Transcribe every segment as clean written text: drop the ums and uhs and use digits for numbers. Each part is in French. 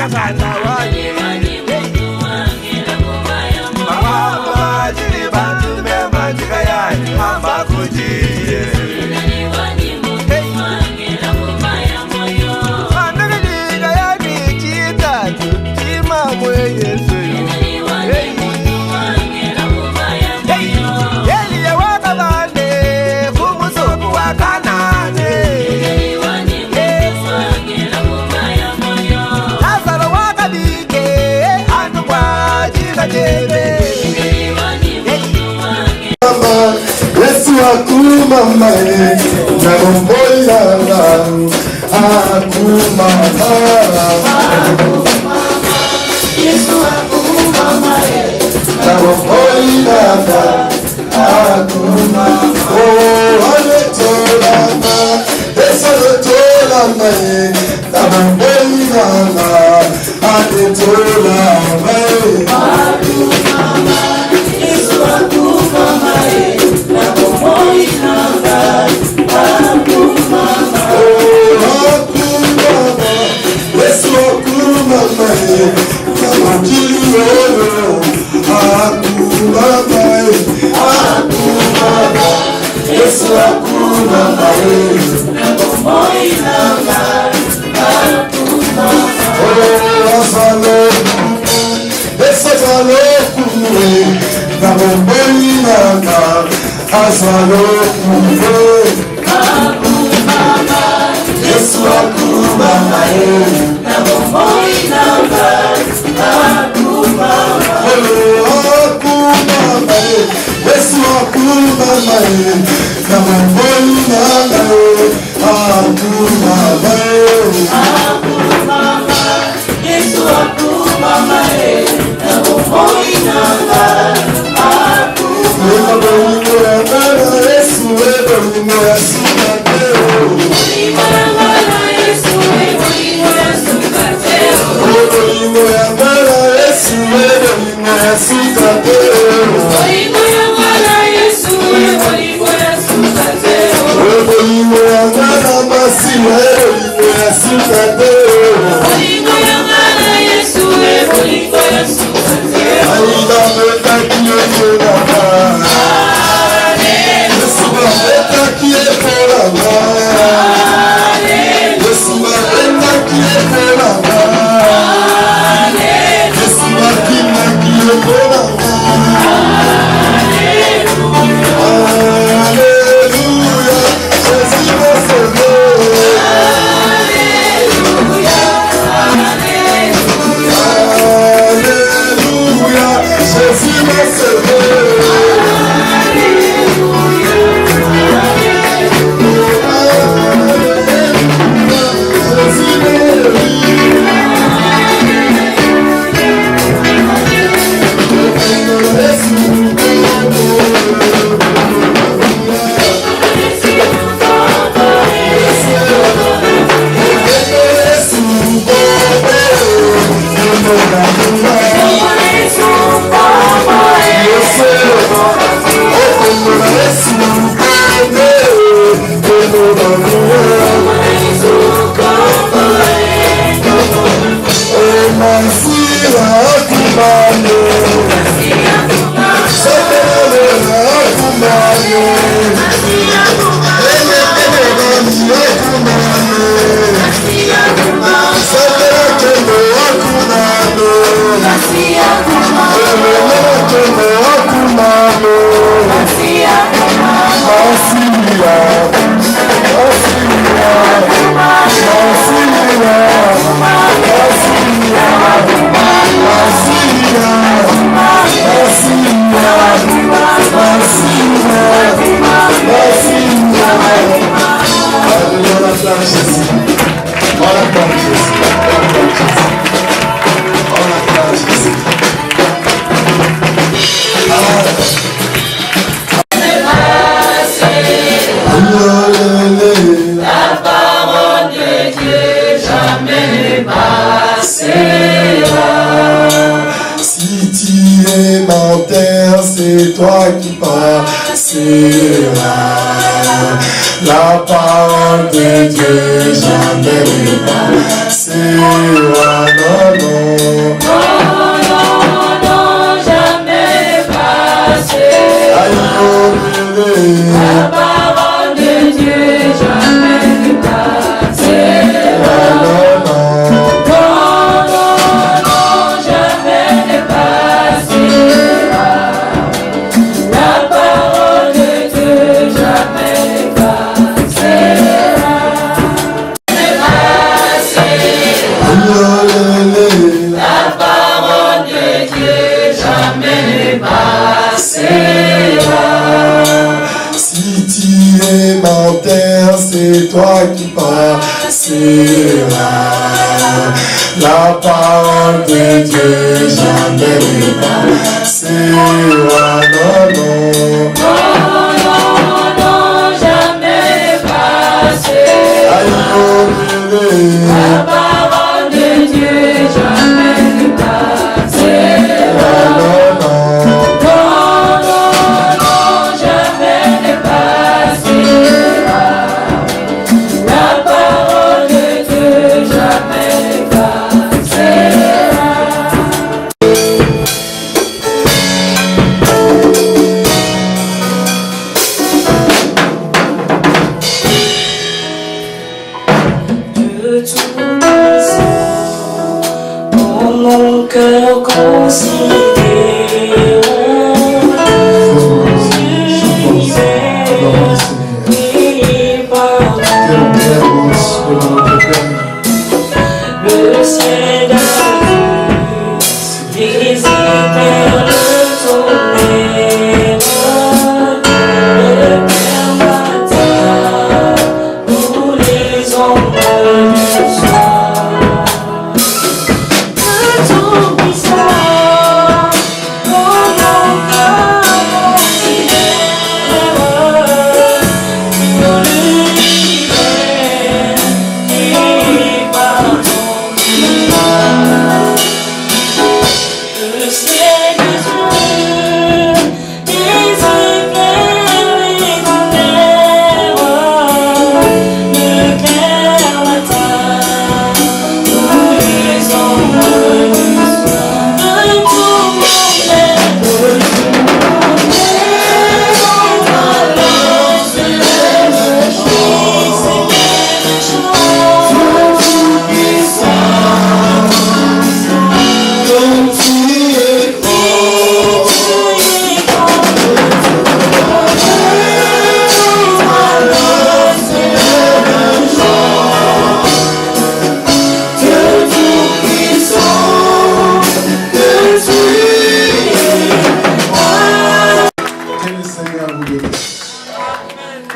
Akumama, c'est toi qui passeras. La parole de Dieu jamais ne passera. qui passera. La parole de Dieu jamais ne passera. Non, jamais passera. La parole de Dieu jamais ne passera.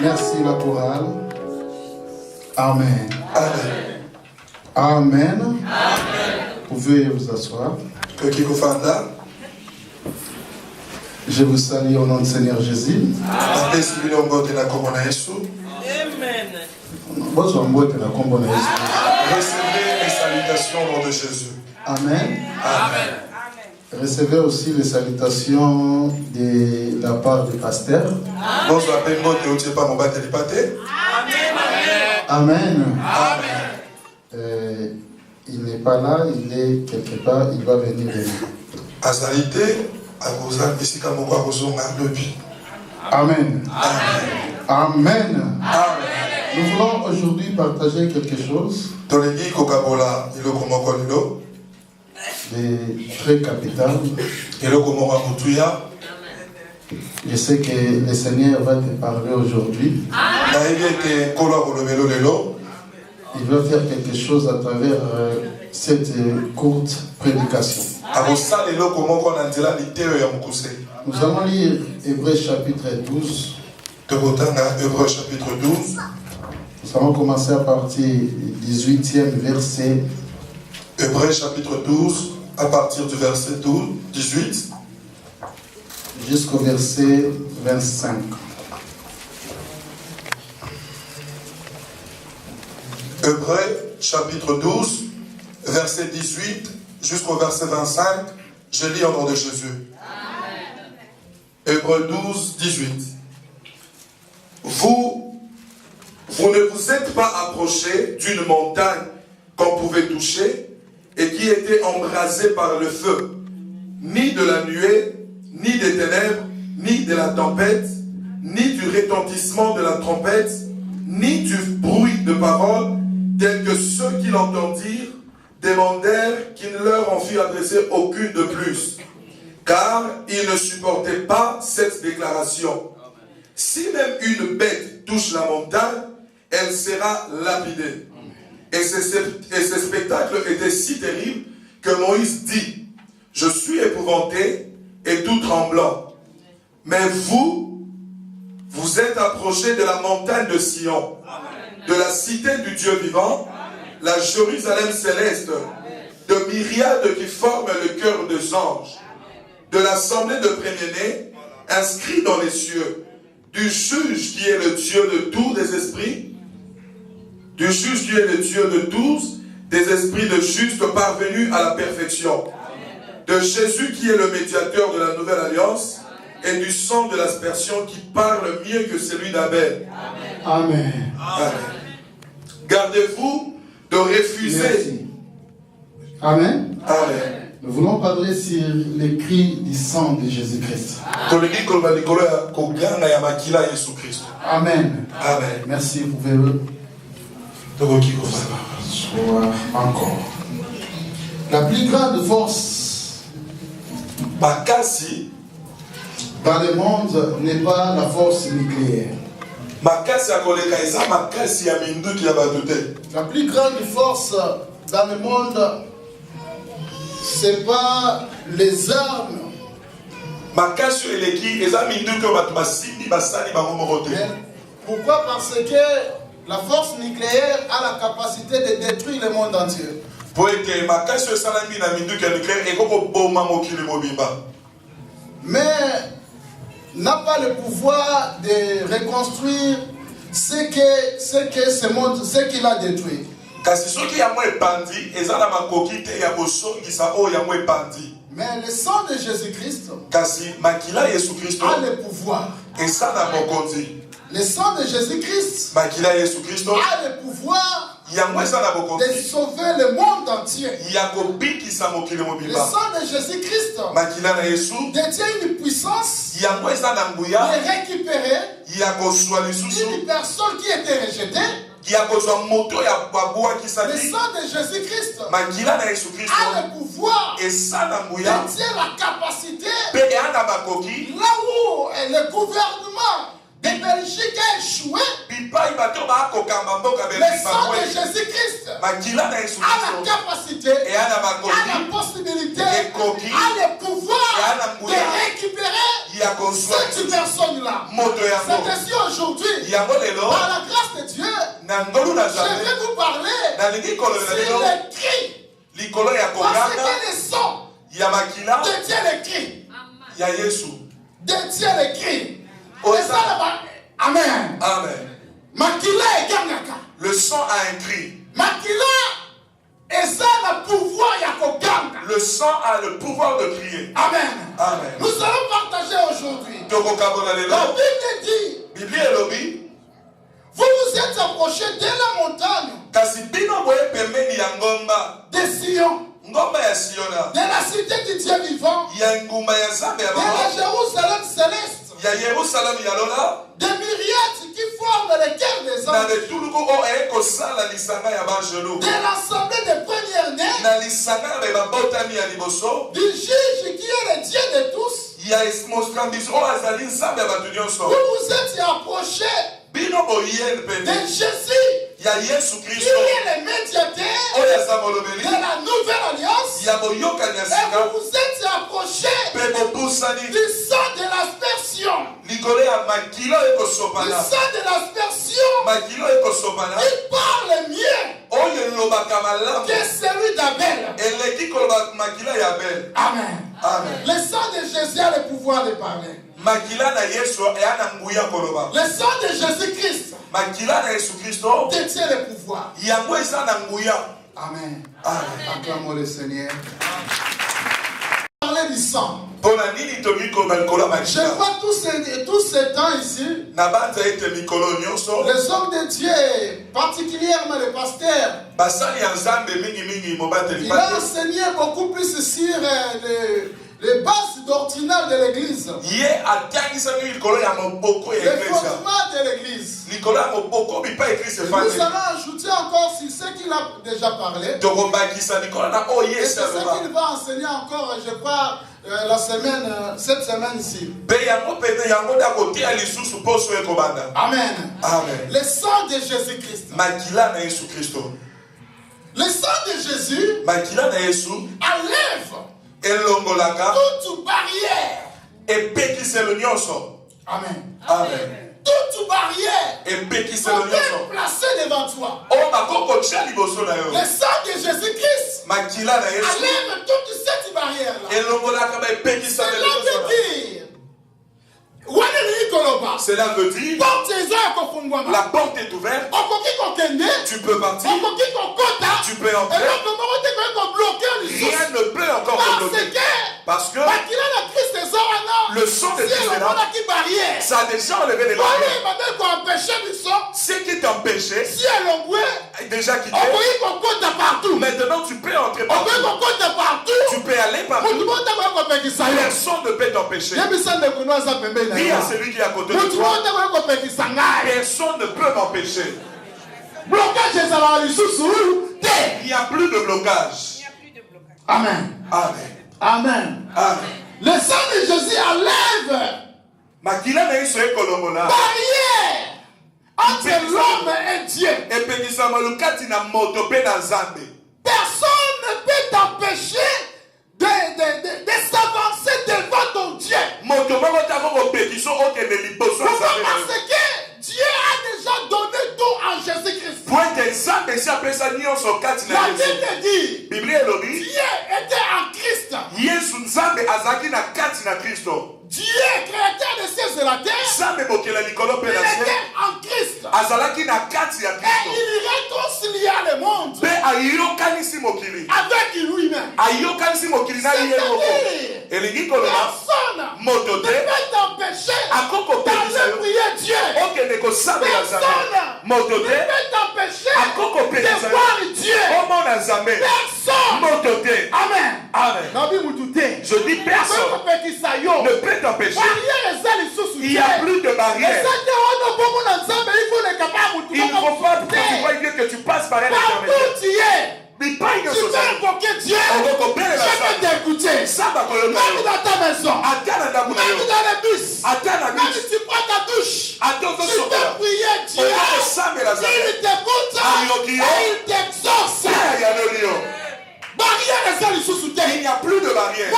Merci la chorale. Amen. Amen. Amen. Vous pouvez vous asseoir. Je vous salue au nom du Seigneur Jésus. Amen. Recevez les salutations au nom de Jésus. Amen. Amen. Recevez aussi les salutations de la part du pasteur. Amen. Il n'est pas là, il est quelque part, il va venir de nous. Amen. Amen. Nous voulons aujourd'hui partager quelque chose de très capital. Je sais que le Seigneur va te parler aujourd'hui. Il va faire quelque chose à travers cette courte prédication. Nous allons lire Hébreux chapitre 12. Nous allons commencer à partir du 18e verset. Hébreux chapitre 12, à partir du verset 18 jusqu'au verset 25. Hébreux chapitre 12, verset 18 jusqu'au verset 25. Je lis au nom de Jésus. Amen. Hébreux 12, 18. Vous ne vous êtes pas approchés d'une montagne qu'on pouvait toucher et qui était embrasée par le feu, ni de la nuée, ni des ténèbres, ni de la tempête, ni du retentissement de la trompette, ni du bruit de paroles, tels que ceux qui l'entendirent demandèrent qu'il ne leur en fût adressé aucune de plus, car ils ne supportaient pas cette déclaration. Si même une bête touche la montagne, elle sera lapidée. Et ce spectacle était si terrible que Moïse dit: je suis épouvanté et tout tremblant. Mais vous êtes approchés de la montagne de Sion, de la cité du Dieu vivant, la Jérusalem céleste, de myriades qui forment le cœur des anges, de l'assemblée de premiers-nés, inscrits dans les cieux, du juge qui est le Dieu de tous les esprits, du juge qui est le Dieu de tous, des esprits de justes parvenus à la perfection, de Jésus qui est le médiateur de la nouvelle alliance, et du sang de l'aspersion qui parle mieux que celui d'Abel. Amen. Amen. Gardez-vous de refuser. Merci. Amen. Amen. Nous voulons parler sur les cris du sang de Jésus-Christ. Amen. Amen. Merci, vous pouvez encore. La plus grande force dans le monde n'est pas la force nucléaire. La plus grande force dans le monde, c'est pas les armes. Pourquoi? Parce que la force nucléaire a la capacité de détruire le monde entier. Mais n'a pas le pouvoir de reconstruire ce qu'il a détruit. Mais le sang de Jésus-Christ a le pouvoir. Le sang de Jésus-Christ a le pouvoir de sauver le monde entier. Le sang de Jésus-Christ détient une puissance de récupérer une personne qui était rejetée. Le sang de Jésus-Christ a le pouvoir, détient la capacité là où le gouvernement de Belgique a échoué. Le sang de Jésus-Christ a la capacité, a la possibilité, a le pouvoir de récupérer cette personne-là. C'est ainsi aujourd'hui, par la grâce de Dieu, je vais vous parler sur les cris. Parce que le sang détient les cris. Détient les cris. Amen. Amen. Le sang a un cri. Le sang a le pouvoir de crier. Amen. Amen. Nous allons partager aujourd'hui. La Bible dit, vous vous êtes approchés de la montagne de Sion, de la cité du Dieu vivant, de la Jérusalem céleste, des myriades qui forment le cœur des anges, de l'assemblée des premiers-nés, du juge qui est le Dieu de tous. Vous vous êtes approchés de Jésus, qui est le médiateur de la nouvelle alliance, et vous vous êtes approchés du sang de l'aspersion. Du sang de l'aspersion, il parle mieux que celui d'Abel. Amen. Amen. Le sang de Jésus a le pouvoir de parler. Le sang de Jésus-Christ détient le pouvoir. Amen. Acclamons le Seigneur. Parler du sang. Je vois tous ces temps ici, les hommes de Dieu, particulièrement le pasteur, il a enseigné beaucoup plus sur les bases doctrinales de l'église, les fondements de l'église. Nous allons ajouter encore sur ce qu'il a déjà parlé. Et c'est ce qu'il va enseigner encore, je crois, cette semaine ici. Amen. Amen. Le sang de Jésus-Christ. Le sang de Jésus enlève toute barrière. Amen. Amen. Amen. toute barrière peut placée devant toi. Le sang de Jésus-Christ enlève toute cette barrière-là. Cela veut dire, cela veut dire la porte est ouverte, tu peux partir, tu peux entrer, rien ne peut encore te bloquer. Parce que le sang de Christ est là, ça a déjà enlevé les barrières. Ce qui t'empêchait, déjà quitté, maintenant tu peux entrer partout. Tu peux aller partout. Personne ne peut t'empêcher. Dis à celui qui est à côté de toi, personne ne peut m'empêcher. Il n'y a plus de blocage. Amen. Amen. Amen. Amen. Le sang de Jésus enlève barrière entre l'homme et Dieu. Personne ne peut t'empêcher de s'avancer devant ton Dieu. Parce que Dieu a déjà donné tout en Jésus-Christ. La Bible dit Dieu était en Christ. Dieu, créateur des cieux et la terre, il était en Christ. Et il réconcilia le monde avec lui-même. C'est-à-dire, personne ne peut t'empêcher d'aller prier Dieu. Personne ne peut t'empêcher de voir Dieu. Personne. Amen. Je dis personne ne peut t'empêcher. Il n'y a plus de barrière. Il ne faut pas que tu vois Dieu que tu passes par un intermédiaire. Tu peux invoquer Dieu. Je peux t'écouter. Même dans ta maison. Même dans le bus. Même si tu prends ta douche. Tu peux prier Dieu. Il t'écoute. Et il t'exauce. Il n'y a plus de barrière.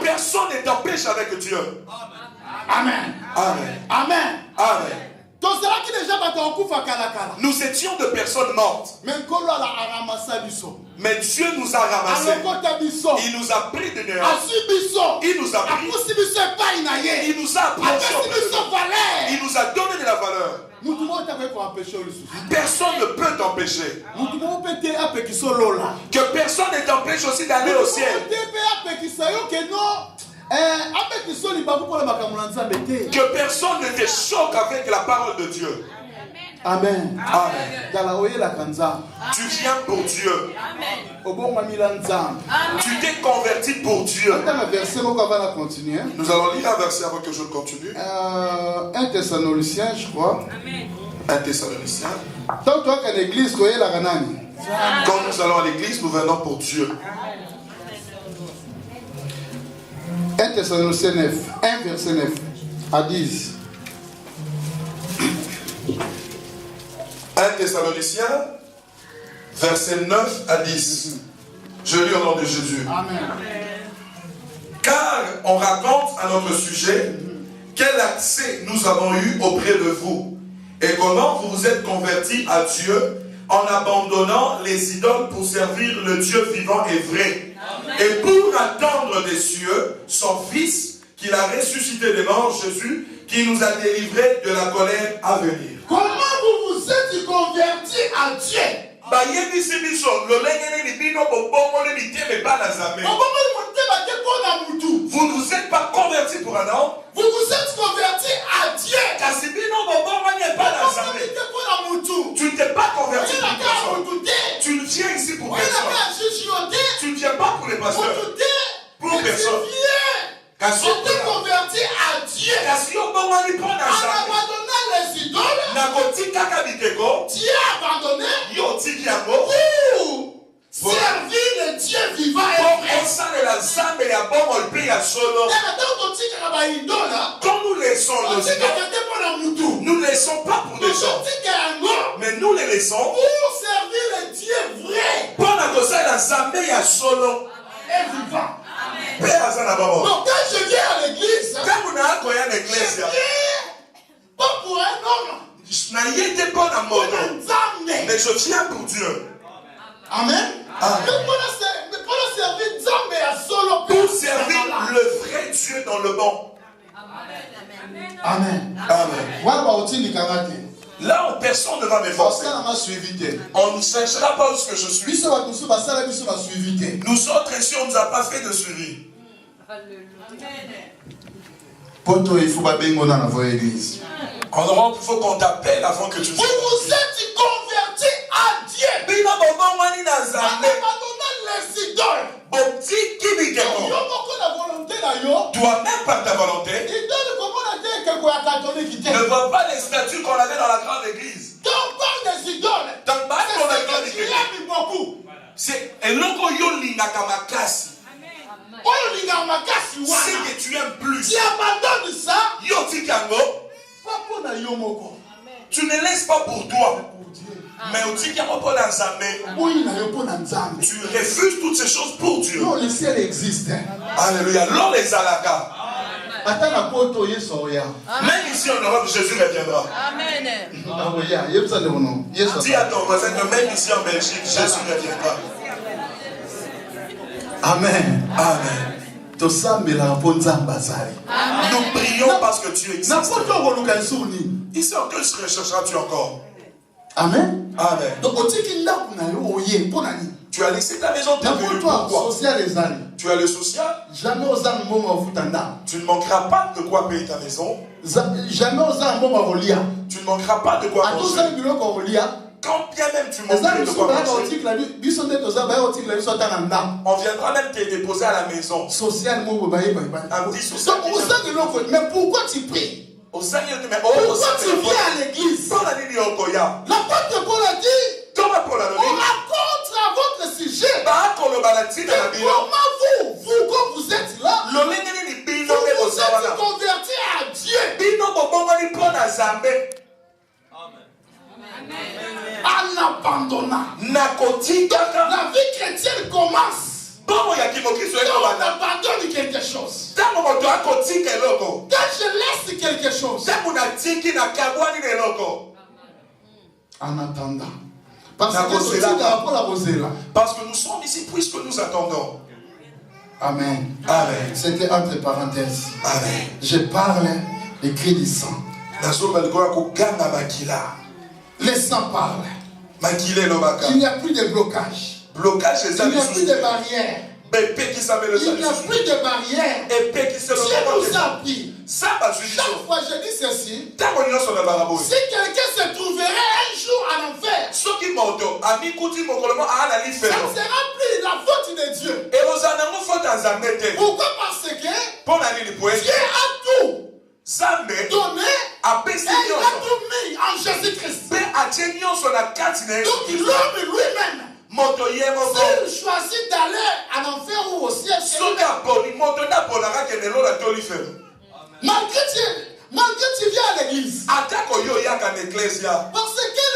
Personne ne t'empêche avec Dieu. Amen. Amen. Amen. Amen. Nous étions de personnes mortes. Mais Dieu nous a ramassés. Il nous a pris de néant. Il nous a pris. Il nous a approchés. Il nous a donné de la valeur. Personne ne peut t'empêcher. Que personne ne t'empêche aussi d'aller au ciel. Que personne ne te choque avec la parole de Dieu. Amen. Amen. Tu viens pour Dieu. Tu t'es converti pour Dieu. Nous allons lire un verset avant que je continue. 1 Thessaloniciens, je crois. 1 Thessaloniciens. Quand nous allons à l'église, nous venons pour Dieu. 1 Thessaloniciens 9, 1 verset 9 à 10. 1 Thessaloniciens, verset 9 à 10. Je lis au nom de Jésus. Amen. Car on raconte à notre sujet quel accès nous avons eu auprès de vous et comment vous vous êtes convertis à Dieu en abandonnant les idoles pour servir le Dieu vivant et vrai. Amen. Et pour attendre des cieux son Fils qu'il a ressuscité des morts, Jésus, qui nous a délivrés de la colère à venir. Comment vous vous êtes convertis à Dieu? Vous ne vous êtes pas convertis pour un homme. Vous vous êtes convertis à Dieu. Tu ne t'es pas converti pour personne. Tu ne viens ici pour personne. Tu ne viens pas pour les pasteurs. Pour personne. On t'est converti à Dieu. En abandonnant les idoles, Dieu a abandonné pour servir le Dieu vivant et vrai. Quand nous laissons nos idoles, nous ne laissons pas pour des gens, mais nous les laissons pour servir le Dieu vrai et vivant. Donc quand je viens à l'église, je viens Mais je viens pour Dieu. Amen. Pour servir le vrai Dieu dans le bon. Amen. Amen. Là où personne ne va me forcer. On ne cherchera pas où ce que je suis. Nous autres ici, on ne nous a pas fait de suivi. Il faut qu'on t'appelle avant que tu vous êtes convertis à Dieu. Abandonnez les idoles. Toi-même par ta volonté. Ne vois pas les statues qu'on avait dans la grande église. Des idoles. C'est un logo yolinga kamakasi. C'est que tu aimes plus. Tu abandonnes ça. Tu ne laisses pas pour toi. Mais tu refuses toutes ces choses pour Dieu. Non, le ciel existe. Alléluia. L'on les alaka. Même ici en Europe, Jésus reviendra. Amen. Dis à ton voisin que même ici en Belgique, Jésus reviendra. Amen. Amen. Nous prions parce que tu existes. Ici en que rechercheras-tu encore? Amen. Amen. Donc, tu as laissé ta maison pourquoi? Tu as le social. Jamais tu ne manqueras pas de quoi payer ta maison. Jamais tu ne manqueras pas de quoi manger. Quand bien même tu manqueras de quoi manger, on viendra même te déposer à la maison. Un petit social. Mais pourquoi tu pries? Pourquoi tu viens à l'église? L'apôtre Paul a dit, on raconte à votre sujet. Comment vous, quand vous êtes là, vous vous êtes convertis à Dieu. En abandonnant. La vie chrétienne commence. Quand on abandonne quelque chose. Quand je laisse quelque chose. En attendant. Parce que nous sommes ici puisque nous attendons. Amen. Amen. C'était entre parenthèses. Amen. Je parle des cris du sang. Les sang parlent. Il n'y a plus de blocage. Il n'y a plus de barrières. Il n'y a plus de barrières. Dieu nous a appris. Chaque fois je dis ceci. Si quelqu'un se trouverait un jour en enfer, ça ne sera plus la faute de Dieu. Pourquoi? Parce que Dieu a tout donné et il a tout mis en Jésus-Christ. Donc l'homme lui-même, s'il choisit d'aller en enfer ou au ciel, malgré tu viens à l'église. Parce que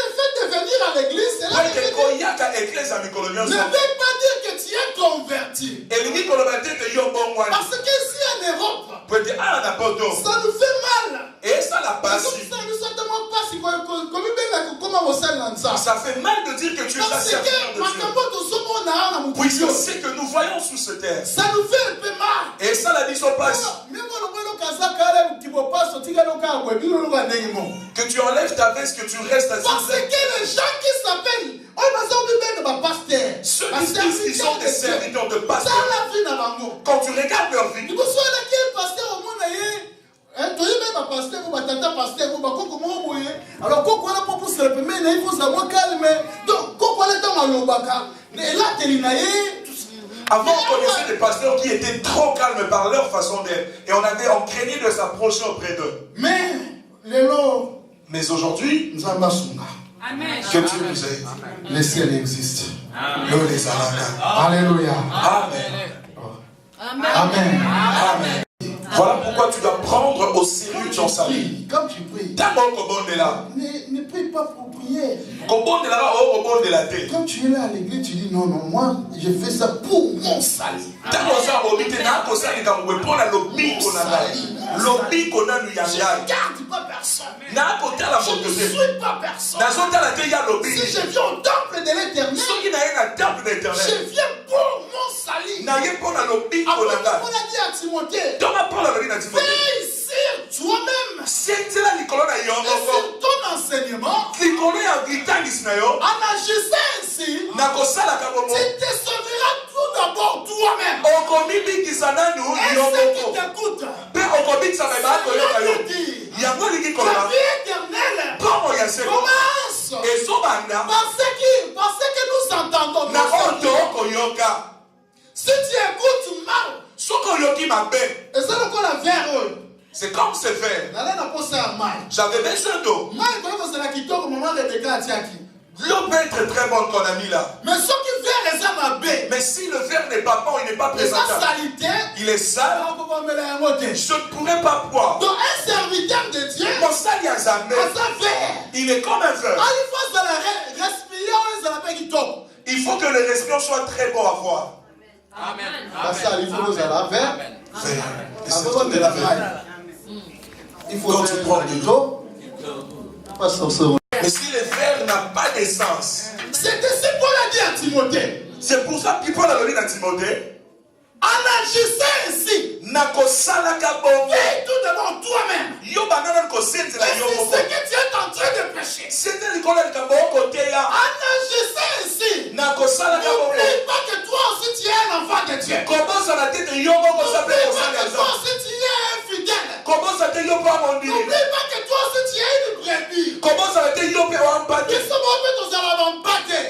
le fait de venir à l'église, c'est là que ne veut pas dire que tu es converti. Parce que ici en Europe, ça nous fait mal. Ça fait mal de dire que tu es un serviteur de Dieu. Puisque c'est que nous voyons sous cette terre. Ça nous fait un peu mal. Et ça la mission passe. Que tu enlèves ta veste, que tu restes assis. Parce que les gens qui s'appellent, ceux qui disent qu'ils sont des serviteurs de pasteur, quand tu regardes leur vie, avant, on connaissait des pasteurs qui étaient trop calmes par leur façon d'être. Et on craignait de s'approcher auprès d'eux. Mais aujourd'hui, que Dieu nous aide. Le ciel existe. Alléluia. Amen. Amen. Amen. Amen. Voilà pourquoi tu dois prendre au sérieux ton salut. Quand tu pries, ne prie pas pour prier. Quand tu es là à l'église, tu dis non, moi je fais ça pour mon salut. Je ne garde pas personne. Je ne suis pas personne. Si je viens au temple de l'Éternel, je viens pour mon salut. On a dit à Timothée, veille sur toi-même et sur ton enseignement. En agissant ainsi, tu te sauveras tout d'abord toi-même. Et ceux qui t'écoutent, la vie éternelle commence parce que nous entendons. Si tu écoutes mal, c'est comme ce verre. J'avais besoin d'eau. L'eau peut être très bonne qu'on a mis là. Mais si le verre n'est pas bon, il n'est pas présentable, il est sale, je ne pourrais pas boire. Donc un serviteur de Dieu, il est comme un verre. Il faut que le respire soit très bon à voir. Amen. Il faut que tu prends de l'eau. Mais si le verre n'a pas d'essence, c'est pour la dire à Timothée. C'est pour ça qu'il Paul a donné à Timothée. En agissant ainsi, fais tout d'abord toi-même. Et c'est ce que tu es en train de pécher. En agissant ainsi, n'oublie pas que toi aussi tu es un enfant de Dieu. N'oublie pas que toi aussi tu es un fidèle. N'oublie pas que toi aussi tu es une brebis.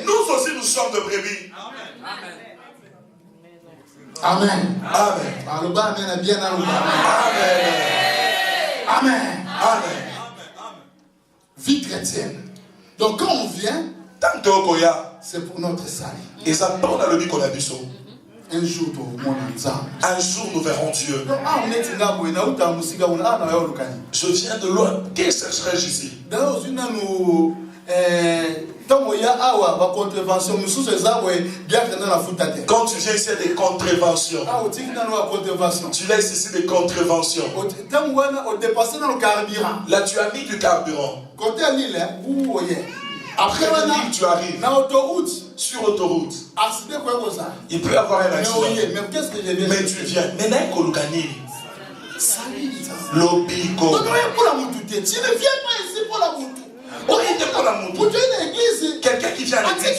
Nous aussi nous sommes de brebis. Amen. Amen. Amen. Amen. Amen. Vie chrétienne. Donc quand on vient, c'est pour notre salut. Et ça parle à l'objet qu'on a vu ça. Un jour nous verrons Dieu. Je viens de loin. Qui chercherai-je ici? Quand tu viens ici, il y a des contraventions. Tu laisses ici des contraventions. Là, tu as mis du carburant. Après l'île, tu arrives. Sur autoroute. Il peut y avoir un accident. Mais tu viens. L'obiko. Tu ne viens pas ici pour la moutou. Quelqu'un qui vient à l'église,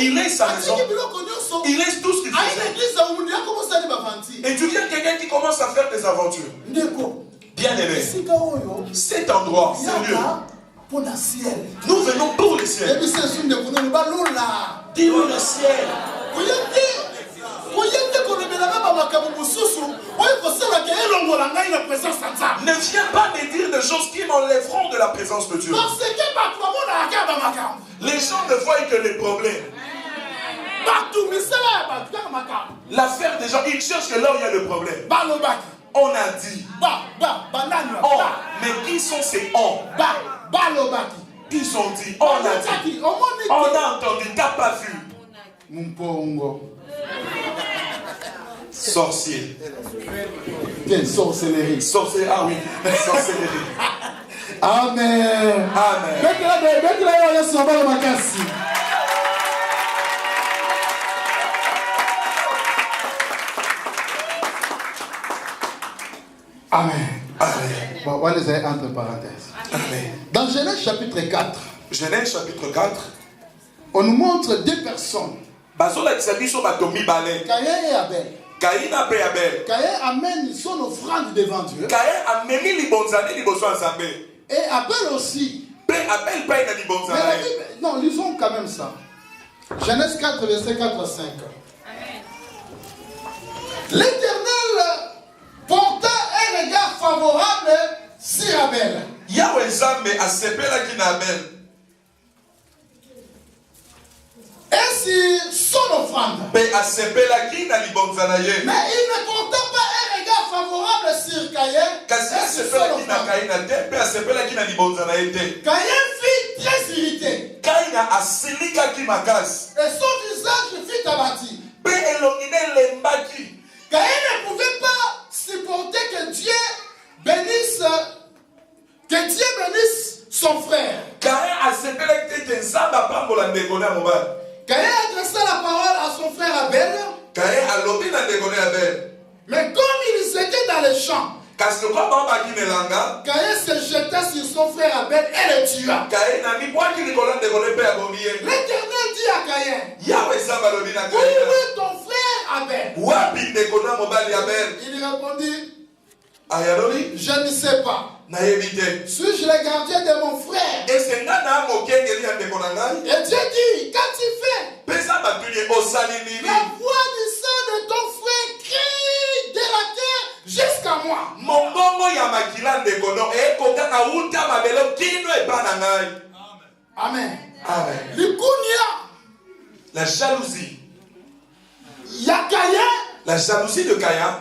il laisse sa maison, il laisse tout ce qu'il fait. Et tu viens quelqu'un qui commence à faire des aventures. Bien aimé, cet endroit, ce lieu, nous venons pour le ciel. Dis-nous le ciel. Ne viens pas me dire des choses qui m'enlèveront de la présence de Dieu. Les gens ne voient que les problèmes. L'affaire des gens, ils cherchent que là où il y a le problème. On a dit. On. Mais qui sont ces on? Ils ont dit. On a dit. On a entendu. T'as pas vu. Sorcier. Sorcellerie. Sorcellerie. Ah oui. Sorcellerie. Amen. Amen. Amen. Amen. Bon, on va les aller entre parenthèses. Amen. Dans Genèse chapitre 4. Genèse chapitre 4. On nous montre deux personnes. Caïn et Abel. Caïn amène son offrande devant Dieu. Et Abel aussi. Mais la Bible, non, lisons quand même ça. Genèse 4, verset 4 à 5. L'Éternel porta un regard favorable sur Abel. Et sur son offrande. Mais il ne porta pas un regard favorable sur Caïn. Caïn fut très irrité. Et son visage fut abattu. Caïn ne pouvait pas supporter que Dieu bénisse Que Dieu bénisse son frère. Caïn a adressé la parole à son frère Abel. Mais comme il était dans les champs, Caïn se jeta sur son frère Abel et le tua. L'Éternel dit à Caïn, où est ton frère Abel? Il répondit, je ne sais pas. Suis-je le gardien de mon frère? Et Dieu dit, qu'as-tu fait? La voix du sang de ton frère crie de la terre jusqu'à moi. Amen. Amen. La jalousie. La jalousie de Caïn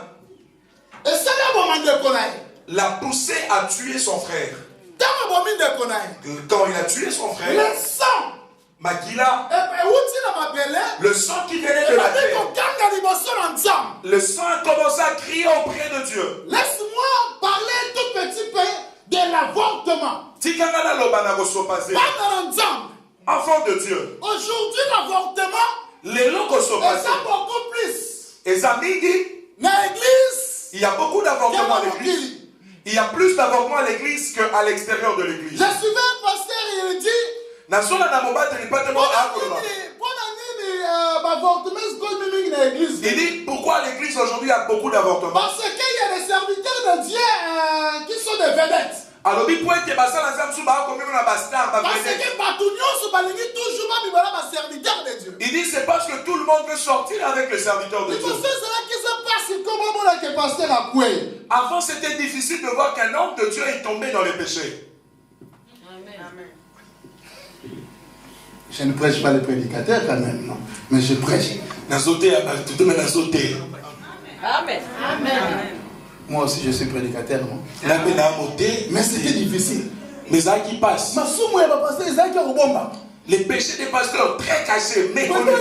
l'a poussé à tuer son frère. Quand il a tué son frère, le sang qui venait de la terre, le sang a commencé à crier auprès de Dieu. Laisse-moi parler tout petit peu de l'avortement. Enfant de Dieu. Aujourd'hui, l'avortement est beaucoup plus. Dans l'église, il y a beaucoup d'avortements à l'église. Il y a plus d'avortements à l'église qu'à l'extérieur de l'église. Je suivais un pasteur et il dit, il dit pourquoi l'église aujourd'hui a beaucoup d'avortements? Parce qu'il y a des serviteurs de Dieu qui sont des vedettes. Alors, il dit c'est parce que tout le monde veut sortir avec le serviteur de Dieu. Avant c'était difficile de voir qu'un homme de Dieu est tombé dans les péchés. Je ne prêche pas les prédicateurs quand même, non. Mais je prêche. Amen. Amen. Moi aussi je suis prédicateur, non. Mais c'était difficile. Mais ça qui passe. Les péchés des pasteurs très cachés, méconnus.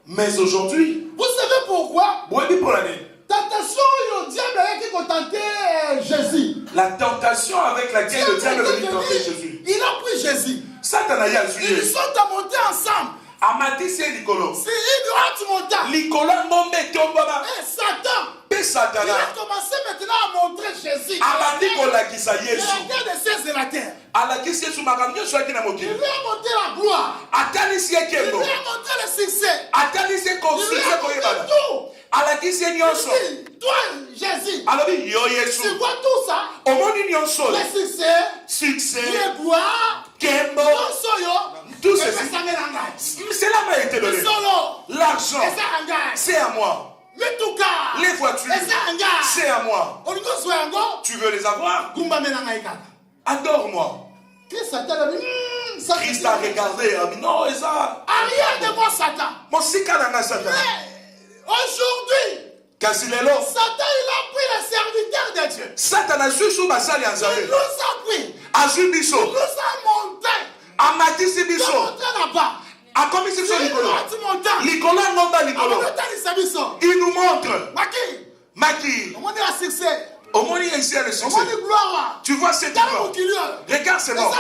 Mais aujourd'hui, vous savez pourquoi? Jésus. La tentation avec laquelle le diable veut tenter Jésus. Il a pris Jésus. Satan a suivi. Ils sont montés ensemble. Amatisi Nicolo. C'est une droite montante. Nicolo Mombe Tombaba. Et Satan. Satan. Il a commencé maintenant à montrer Jésus. Il a de ses zélateurs. Il lui a montré la gloire. Il lui a montré le succès. Il lui a montré tout. Toi, Jésus, tu vois tout ça. Le succès, le gloire, tout ceci. Cela m'a été donné. L'argent, c'est à moi. Les voitures, c'est à moi. Tu veux les avoir? Adore-moi. Christ a regardé. Non, ça. Arrière de moi, Satan. Aujourd'hui, Satan, il a pris les serviteurs de Dieu. Satan a su sous ma salle. Il nous a pris. Il nous a monté. Là-bas. Il nous montre. Maki. Tu vois cette gloire. Regarde ces morts.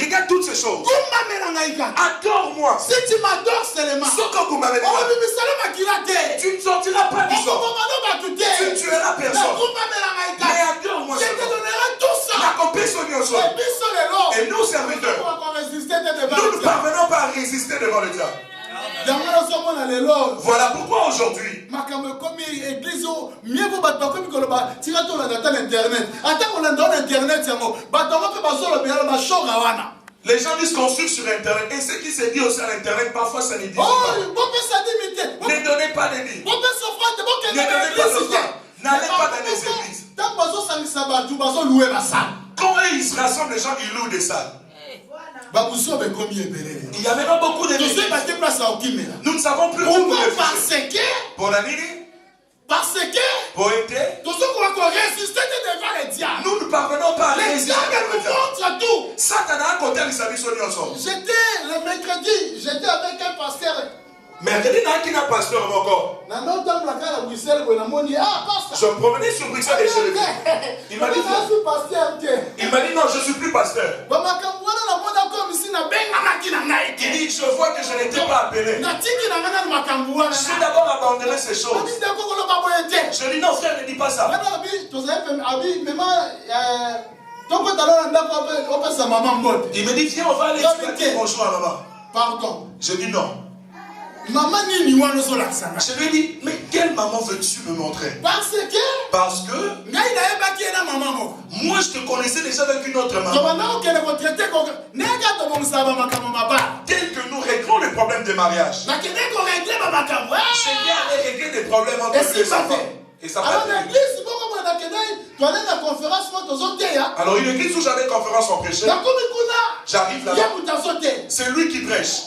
Regarde toutes ces choses. Adore-moi. Si tu m'adores seulement, tu ne sortiras pas du sort. Tu ne tueras personne. Mais adore-moi. Je te donnerai tout ça. Et nous, serviteurs, nous ne parvenons pas à résister devant le diable. Voilà pourquoi aujourd'hui, les gens disent qu'on suit sur internet et ce qui se dit aussi à l'internet parfois ça ne dit pas. Ne donnez pas des livres. Ne donnez pas de foi. N'allez pas dans les églises. Quand ils se rassemblent, les gens ils louent des salles. Il y a maintenant beaucoup de églises. Nous ne savons plus où nous réfugier. Pour la nuit. Parce que pour aider, nous ne parvenons pas à résister devant le diable. Satan a côté les amis. J'étais le mercredi, j'étais avec un pasteur. mercredi, il y a un pasteur encore. Je me promenais sur Bruxelles et je l'ai vu. Il m'a dit non, je ne suis plus pasteur. Il dit, je vois que je n'étais pas appelé. J'ai d'abord abandonné ces choses. Je dis non, frère, ne dis pas ça. Il me dit, viens, on va aller expliquer bonjour à maman. Pardon. Je dis non. Maman ni je lui ai dit, mais quelle maman veux-tu me montrer? Parce que moi je te connaissais déjà avec une autre maman. Tel que nous réglons les problèmes de mariage. Je viens aller régler des problèmes entre les enfants. Et ça va alors une église où j'avais conférence en prêcher, j'arrive là-bas, c'est lui qui prêche.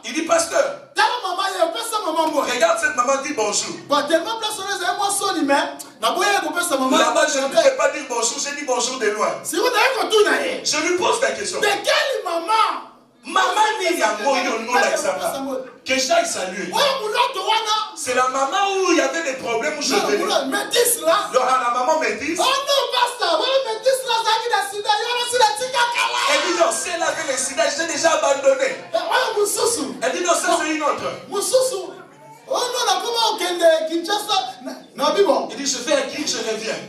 Il dit pasteur, regarde cette maman dit bonjour. Là-bas je ne pouvais pas dire bonjour, j'ai dit bonjour de loin. Je lui pose la question. De quelle maman? Maman ni ya moyo no la example. Que j'aille saluer. C'est la maman où il y avait des problèmes où je venais. La maman métisse. Oh non, pasteur, métisse là, elle dit non, c'est là avec les sida, j'ai déjà abandonné. Elle dit non, ça c'est une autre. Oh non, la comment on Kinshasa. Il dit je vais à qui je reviens.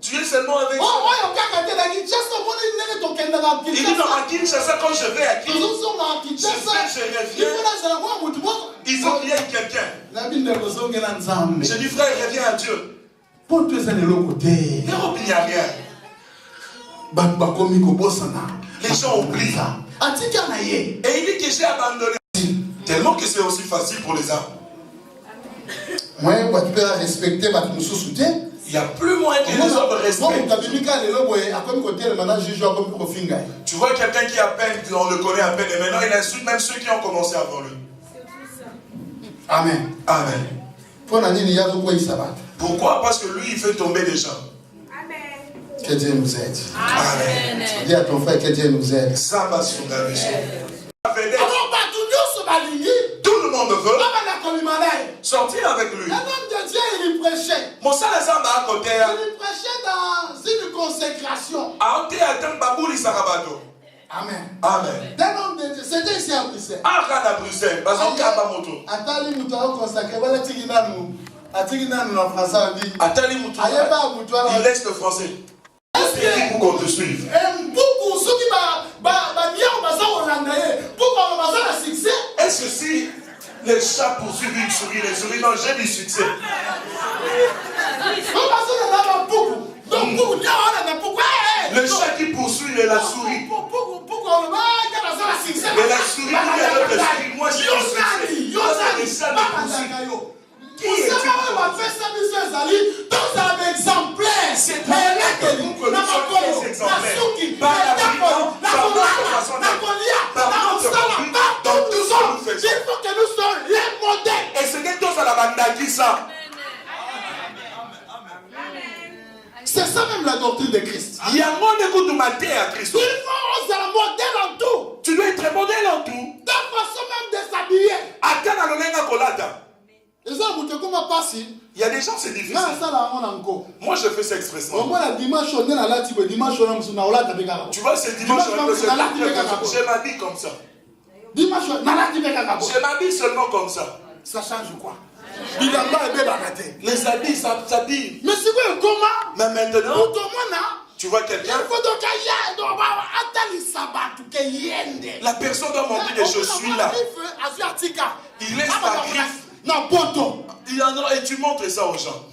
Tu es seulement avec. Il dit non, à Kinshasa, quand je vais à Kinshasa, je reviens. Il faut qu'il y ait quelqu'un. Je dis frère, reviens à Dieu. Il n'y a rien. Les gens oublient. Et il dit que j'ai abandonné. Tellement que c'est aussi facile pour les hommes. Il n'y a plus moyen que les hommes respectent. Tu vois quelqu'un qui à peine, on le connaît à peine, et maintenant il insulte même ceux qui ont commencé avant lui. Amen. Amen. Pourquoi? Parce que lui, il fait tomber les gens. Amen. Que Dieu nous aide. Amen. Dis à ton frère que Dieu nous aide. Ça va sur la vie. Tout le monde veut sortir avec lui. Un homme de Dieu, il prêchait. Il prêchait dans une consécration. Amen. Amen. Un homme de Dieu, c'était ici à Bruxelles. Il laisse le français. Pour qu'on te suive. Est-ce que si les chats poursuivent une souris, les souris non, j'ai du succès. Le chat qui poursuit la souris. Mais la souris, moi j'ai du succès. Les chats me poursuivent. Qui est-ce que c'est pour que nous soyons exemplaires. Par la vivant, par notre façon d'être, par notre conduite, dans tout ce que nous faisons. Il faut que nous soyons les modèles. Et ce n'est tous à la bande qui ça. C'est ça même la doctrine de Christ. Il y a un monde de mater à Christ. Il faut être un modèle en tout. Tu dois être modèle en tout. Ta façon même de s'habiller. Il y a des gens, c'est difficile. Moi, je fais ça expressement. Tu vois, c'est dimanche, je m'habille comme ça. Je m'habille seulement comme ça. Ça change quoi? Les habits, ça s'habille. Mais c'est quoi comment? Mais maintenant, tu vois quelqu'un. La personne doit montrer que je suis là. Il laisse la griffe. Et tu montres ça aux gens.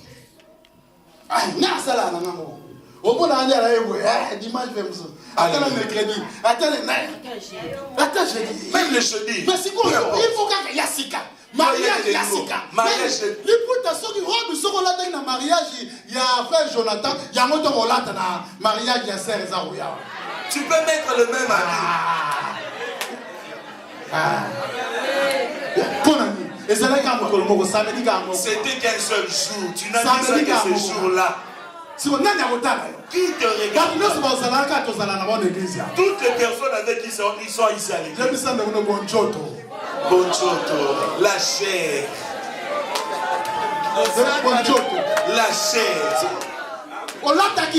Même le jeudi. Mais c'est quoi? Il faut qu'il y ait mariage Yassika. Mariage. Les putas sont qui rendent ce qu'on a dans le mariage. Il y a frère Jonathan. Il y a un autre qui a dans le mariage. Il y a Sœur Zarouya. Tu peux mettre le même habit. C'était qu'un seul jour. Tu n'as dit ça que ce jour-là. Qui te regarde? Toutes les personnes avec qui ils sont ici à l'église. Bonjoto, la chair. La chair. Le 4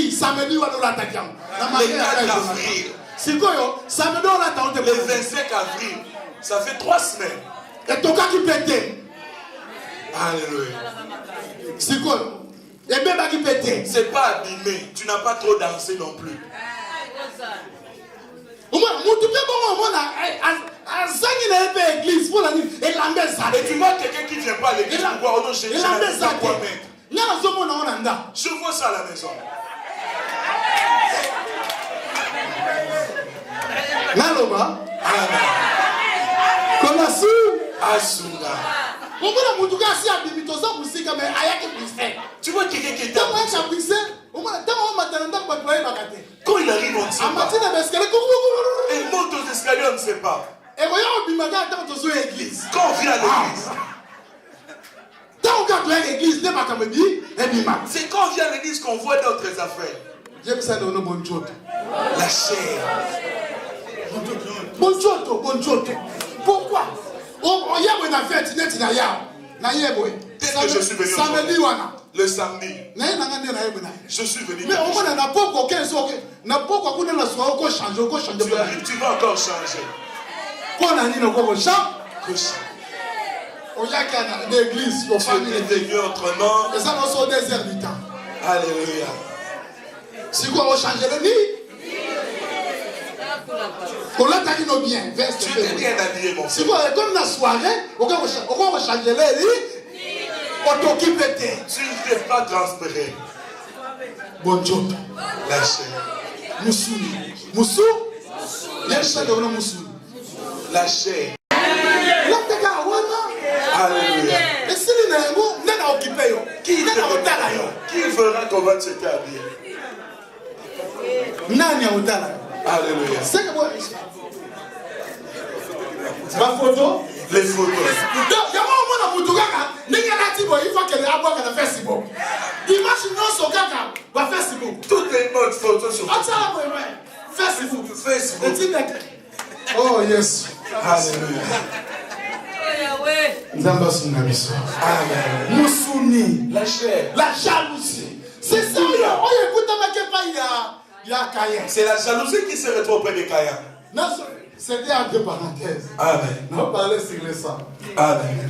avril. Le 25 avril. Ça fait 3 semaines. Et ton cas qui pète. Alléluia. C'est quoi? Et même qui pète. C'est pas abîmé. Tu n'as pas trop dansé non plus. Et tu vois quelqu'un qui ne vient pas à l'église pour voir au nom de Jésus. Je vois ça à la maison. Naloma. Konasu. Asuna. Tu vois quelqu'un qui est quand il arrive, on ne sait pas. Il monte aux escaliers, on ne sait pas. Quand on vient à l'église, c'est quand on vient à l'église qu'on voit d'autres affaires. La chair. Pourquoi? Peut-être que je suis venu le samedi. Je suis venu. Mais au moins, on n'a pas aucun soir. Tu vas encore changer. L'église, tu es venu autrement. Et ça, nous sommes au désert du temps. Alléluia. C'est quoi, on change le lit? On l'a dit bien. Tu t'es bien habillé, mon frère. C'est quoi, comme la soirée, on va changer le lit. On t'occupe de tu ne t'es pas transpiré. Bonjour. La chair. Moussouli. Moussou? La chair. La chair. Alléluia. Et si nous n'avons occupé, qui verra comment tu t'es habillé? Alléluia. C'est que moi. Ma photo? Les photos. Toutes les modes photos sur Facebook. Facebook. Oh yes. Alléluia. Amen. Moussouni. La chair. La jalousie. C'est ça. C'est la jalousie qui se retrouve auprès de Caïn. C'était entre parenthèses. Amen. On parlait sur le sang. Amen.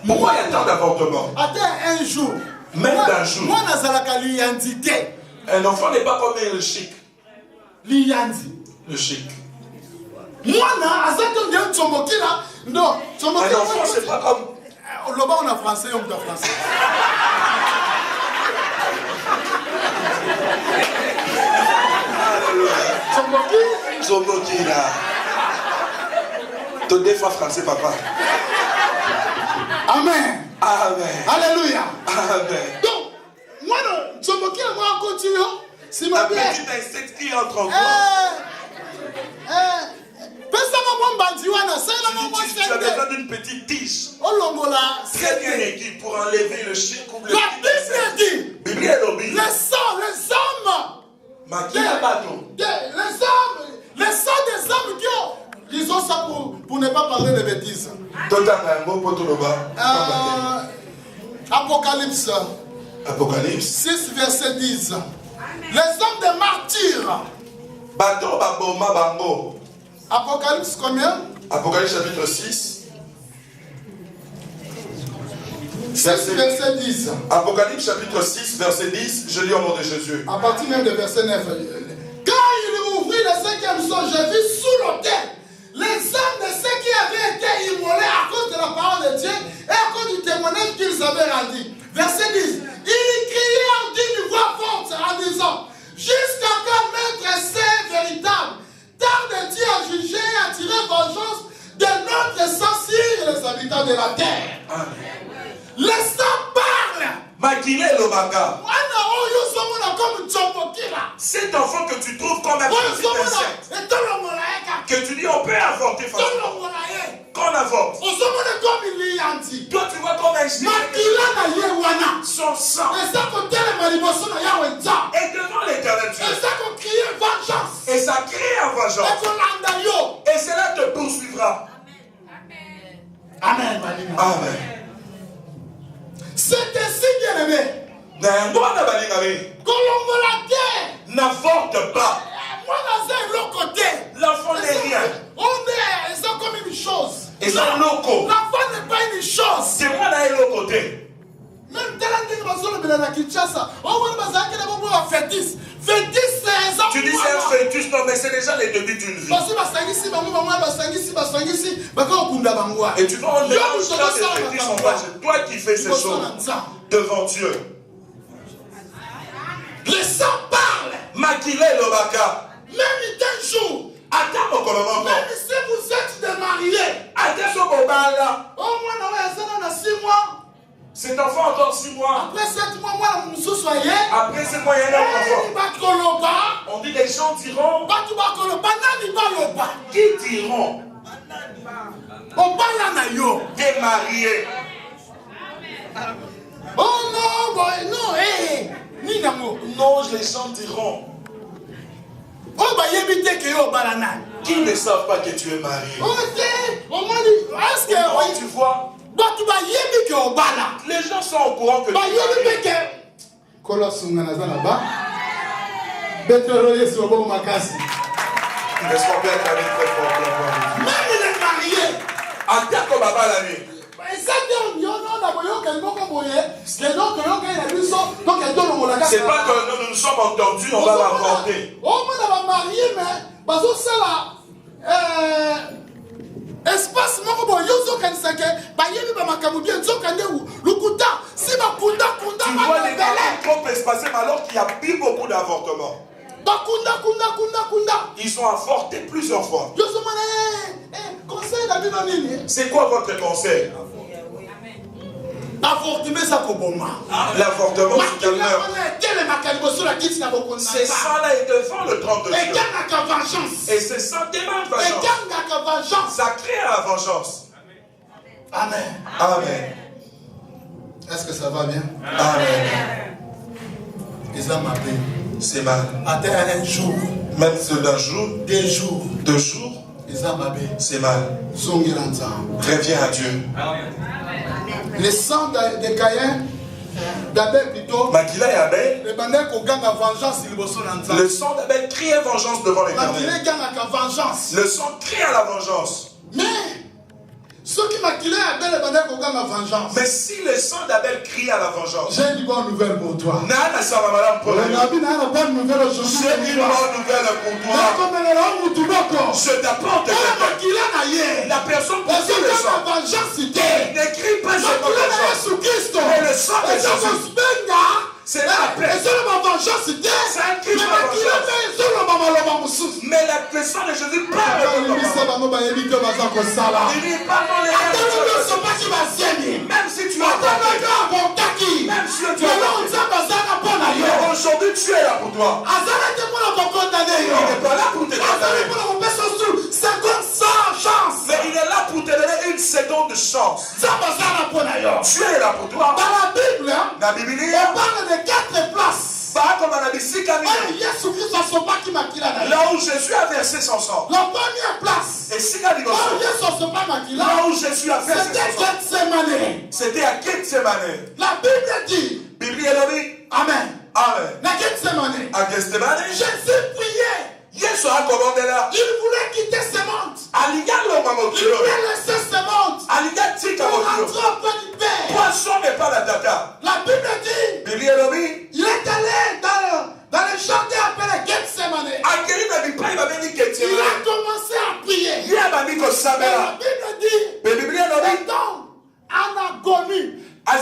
Pourquoi il y a tant d'avortements? Attends un jour. Même d'un jour. Moi, l'identité. Un enfant n'est pas comme le chic. L'identité. Le chic. Moi, non, un enfant, c'est pas comme. Là-bas, on a français, on a français. Tsomoki là. Ton deux fois français, papa. Amen. Amen. Alléluia. Amen. Donc, moi, Tsomoki, moi, on continue. C'est ma petite insecte qui entre en toi. Tu as besoin d'une petite tige. Très bien équipée pour enlever le chic ou le. La Bible dit. Bible les hommes. Les sangs des hommes qui ont. Disons ça pour ne pas parler de bêtises. Apocalypse. Apocalypse. 6 verset 10. Les hommes des martyrs. Apocalypse combien? Apocalypse chapitre 6. Verset 10. Apocalypse chapitre 6, verset 10. Je lis au nom de Jésus. À partir même de verset 9. Quand il ouvrit le 5e son, j'ai vu sous l'autel les âmes de ceux qui avaient été immolés à cause de la parole de Dieu et à cause du témoignage qu'ils avaient rendu. Verset 10. Ils crièrent d'une voix forte en disant: jusqu'à quand notre essai véritable, tarde Dieu à juger et à tirer vengeance de notre sang sur les habitants de la terre. Amen. Le sang parle. Cet enfant que tu trouves comme un petit insecte, que tu dis on peut avorter facilement, qu'on avorte. garanti. Toi, tu vois comme un juge. Son sang. Et devant l'éternel Dieu. Et ça crie en vengeance. Et cela te poursuivra. Amen. Amen. C'est ainsi, bien-aimé. N'avorte pas. Moi, dans un côté. L'enfant n'est rien. Ils ont comme une chose. Ils sont locaux. L'enfant n'est pas une chose. C'est moi là et l'autre côté. Même tel que nous sommes dans la Kinshasa, on voit un fétis. Fétis, c'est tu dis c'est un fœtus, non, mais c'est déjà les débuts d'une vie. Et tu vois, on est en train de fêter son page. Toi qui fais ces choses devant Dieu. Le sang parle. Makile Lobaka. Même d'un jour. Même si vous êtes démariés. Au moins, on a 6 mois. Cet enfant encore 6 mois. Après 7 mois, moi, je suis soigné. Après 7 mois, il y a un enfant. On dit les gens diront. Qui diront? Des mariés. Oh non, boy, non, non, les gens diront. Qui ne savent pas que tu es marié? Est-ce que tu vois? Les gens sont au courant que tu es marié. Même les mariés. C'est pas que nous nous sommes entendus, on va l'inventer. Espace tu vois les gens trop espacés alors qu'il y a plus beaucoup d'avortements. Ils ont avorté plusieurs fois. C'est quoi votre conseil? L'avortement, c'est un meurtre. C'est ça là est devant le trône de Dieu. Et c'est ça demande vengeance. Ça crée la vengeance. Amen. Amen. Est-ce que ça va bien? Amen. Ils ont appelé. C'est mal. Attends un jour. Même c'est d'un jour. 2 jours. 2 jours. C'est mal. Reviens à Dieu. Le sang de Caïn, d'Abel plutôt. Makila et Abel. Le sang d'Abel crie vengeance devant l'Éternel. Le sang crie à la vengeance. Mais ceux qui maquillaient Abel et vengeance. Mais si le sang d'Abel crie à la vengeance, j'ai une bonne nouvelle pour toi. J'ai une bonne nouvelle pour toi. Je t'apporte la personne pour qui le sang ne crie pas sur la vengeance. Mais le sang de Jésus, c'est la paix. C'est un cri de vengeance. Mais le sang de Jésus parle. Il dit pardon les même si tu as même si tu as aujourd'hui tu es là pour toi. Il n'est pas là pour te condamner. Mais il est là pour te donner une seconde de chance. Tu es là pour toi. Dans la Bible, la Bible, on parle de 4 places. Là où Jésus a versé son sang. La première place. Et si là où Jésus a versé son sang. C'était à Gethsemane. La Bible dit. Amen. Amen. À Gethsemane. Jésus priait. Yesu a commandé là. Il voulait quitter ce monde. Il voulait laisser ce monde. Pour rentrer auprès du Père. Poisson n'est pas la tata. La Bible dit. Il est allé dans le jardin appelé Gethsemane. Il a commencé à prier. La Bible dit. Étant en agonie. Quand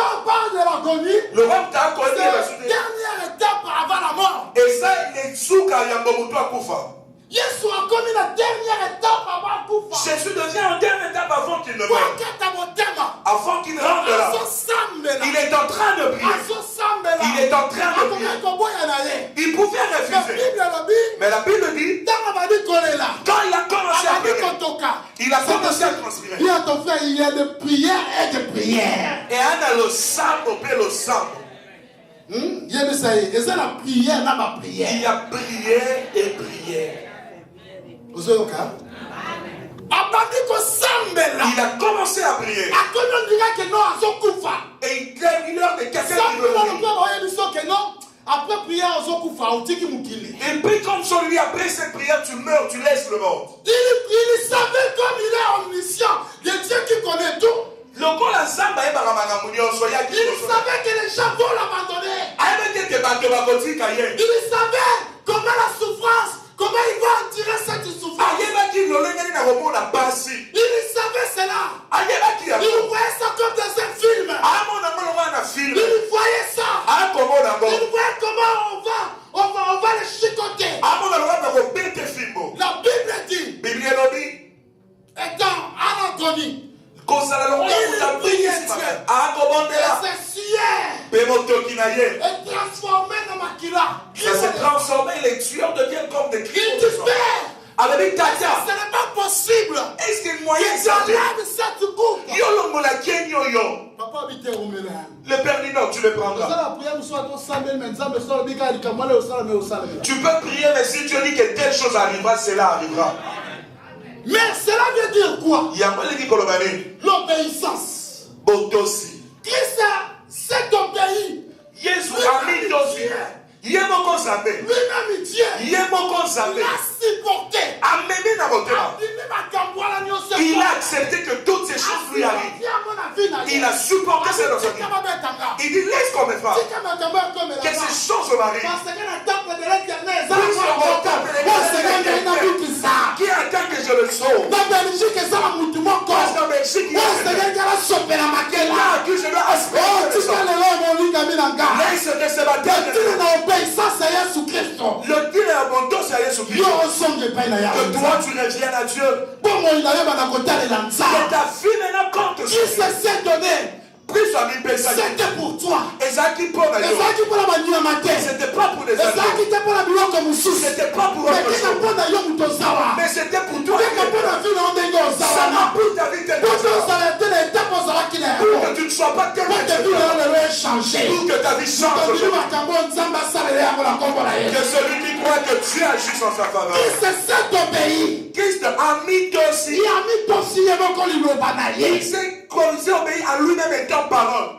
on parle de l'agonie, c'est la dernière étape avant la mort. Jésus a commis la dernière étape avant Koufa. Jésus devient en dernière étape avant qu'il ne meure. Avant qu'il rentre là. Il est en train de prier. Il est en train de prier. Il pouvait refuser. Mais la Bible dit, quand il a commencé à prier, il a a commencé à transpirer. Dis à ton frère, il y a des prières et des prières. Et Anna le sambo, le sambo. Il y a la prière, n'a pas prière. Il y a prière et prière. Vous avez aucun? Il a commencé à prier. Et il a eu l'heure de quelqu'un qui veut mourir. Après prière, Et puis comme sur lui, après cette prière, tu meurs, tu laisses le monde. Il savait comme il est omniscient. Il y a Dieu qui connaît tout. Il savait que les gens vont l'abandonner. Il savait comment la souffrance, comment il va en tirer cette souffrance. Il savait cela. Il voyait ça comme dans un film. Il voyait ça. Il voyait comment on va les chicoter. La Bible dit, étant en agonie, il priait Dieu. Et transformé dans Makila. Ça s'est transformé, les tueurs deviennent comme des cris. Il dit, Père, ce n'est pas possible. Est-ce qu'il y a moyen de cette coupe? Papa habitait au Mélène. Le Père dit non, tu le prendras. Tu peux prier, mais si Dieu dit que telle chose arrivera, cela arrivera. Mais cela veut dire quoi? L'obéissance. Christ s'est obéi. Jésus a mis dossier. Lui-même Dieu. Il a supporté. Il a accepté que toutes ces choses lui arrivent. Il a supporté ces choses. Il dit laisse comme elle femme. Que ces choses m'arrivent. Qui attend que je le sauve? Parce qu'en Belgique, il y a qui je dois laisse que c'est ma dernière. Le Dieu est abondant, c'est Jésus-Christ. Que toi tu reviennes à Dieu. Que ta vie maintenant compte. C'était pour toi. C'était pas pour les autres. C'était pas pour autre chose. Mais c'était pour toi. Ça m'a pris ta vie pour que tu ne sois pas tellement pour que ta vie change. Que celui qui croit que Dieu agit en sa faveur. Christ a mis aussi. Il s'est obéi à lui-même étant parole.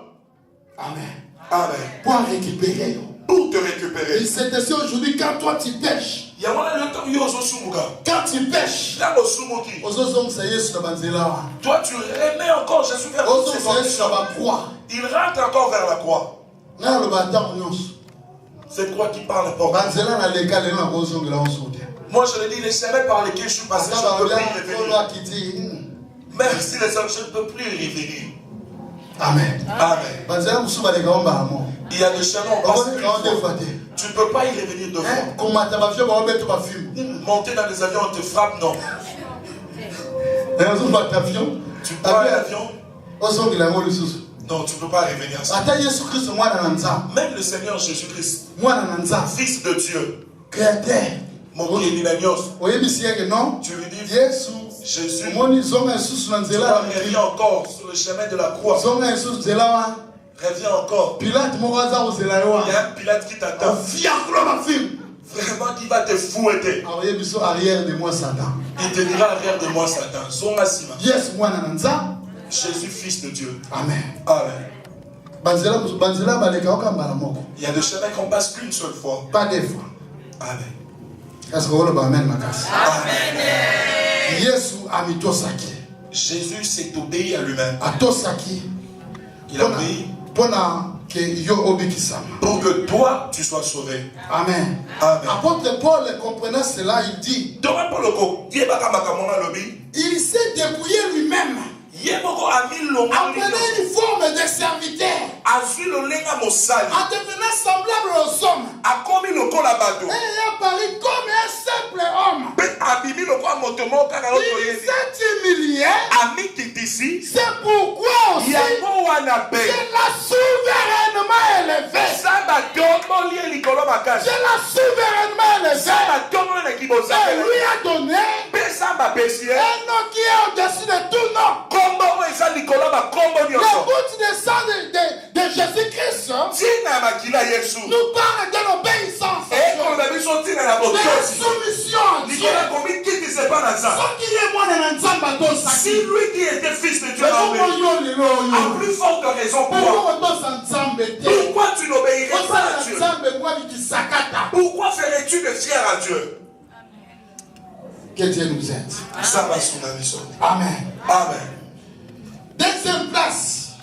Amen. Amen. Pour récupérer. Pour te récupérer. Il s'est dit aujourd'hui, quand toi tu pêches. Quand tu pêches. Toi tu remets encore Jésus vers la croix. Il rentre encore vers la croix. C'est quoi qui parle pas? Moi je le dis, les chemins par lesquels je suis passé, je ne peux plus y revenir. Merci les hommes, je ne peux plus y revenir. Amen. Amen. Il y a des chemins, on passe une fois. Tu ne peux pas y revenir deux fois. Monter dans des avions, on te frappe, non. Tu prends l'avion. Non, tu ne peux pas revenir à ça. Même le Seigneur Jésus-Christ, Fils de Dieu, Créateur, tu lui dis, Jésus, tu reviens encore sur le chemin de la croix. Reviens encore. Il y a un Pilate qui t'attend. Vraiment qui va te fouetter. Il te dira arrière de moi Satan. Jésus, Fils de Dieu. Amen. Amen. Il y a des chemins qu'on passe qu'une seule fois. Pas deux fois. Amen. Amen. Jésus s'est obéi à lui-même. Il a obéi pour que toi tu sois sauvé. Amen. Amen. Apôtre Paul comprenant cela, il dit, il s'est débrouillé lui-même. Apprenant une forme de serviteur. En devenant semblable aux hommes. Et ayant paru comme un simple homme. Il s'est humilié. C'est pourquoi aussi je l'ai souverainement élevé. Je l'ai souverainement élevé. Et lui a donné nom qui est au-dessus de tout nom. Le but du sang de Jésus-Christ nous parle de l'obéissance à Dieu, de la soumission à Dieu. Si lui qui était fils de Dieu a plus forte raison pourquoi tu n'obéirais pas à Dieu? Pourquoi ferais-tu de fier à Dieu? Que Dieu nous aide. Amen. Amen. Deuxième place.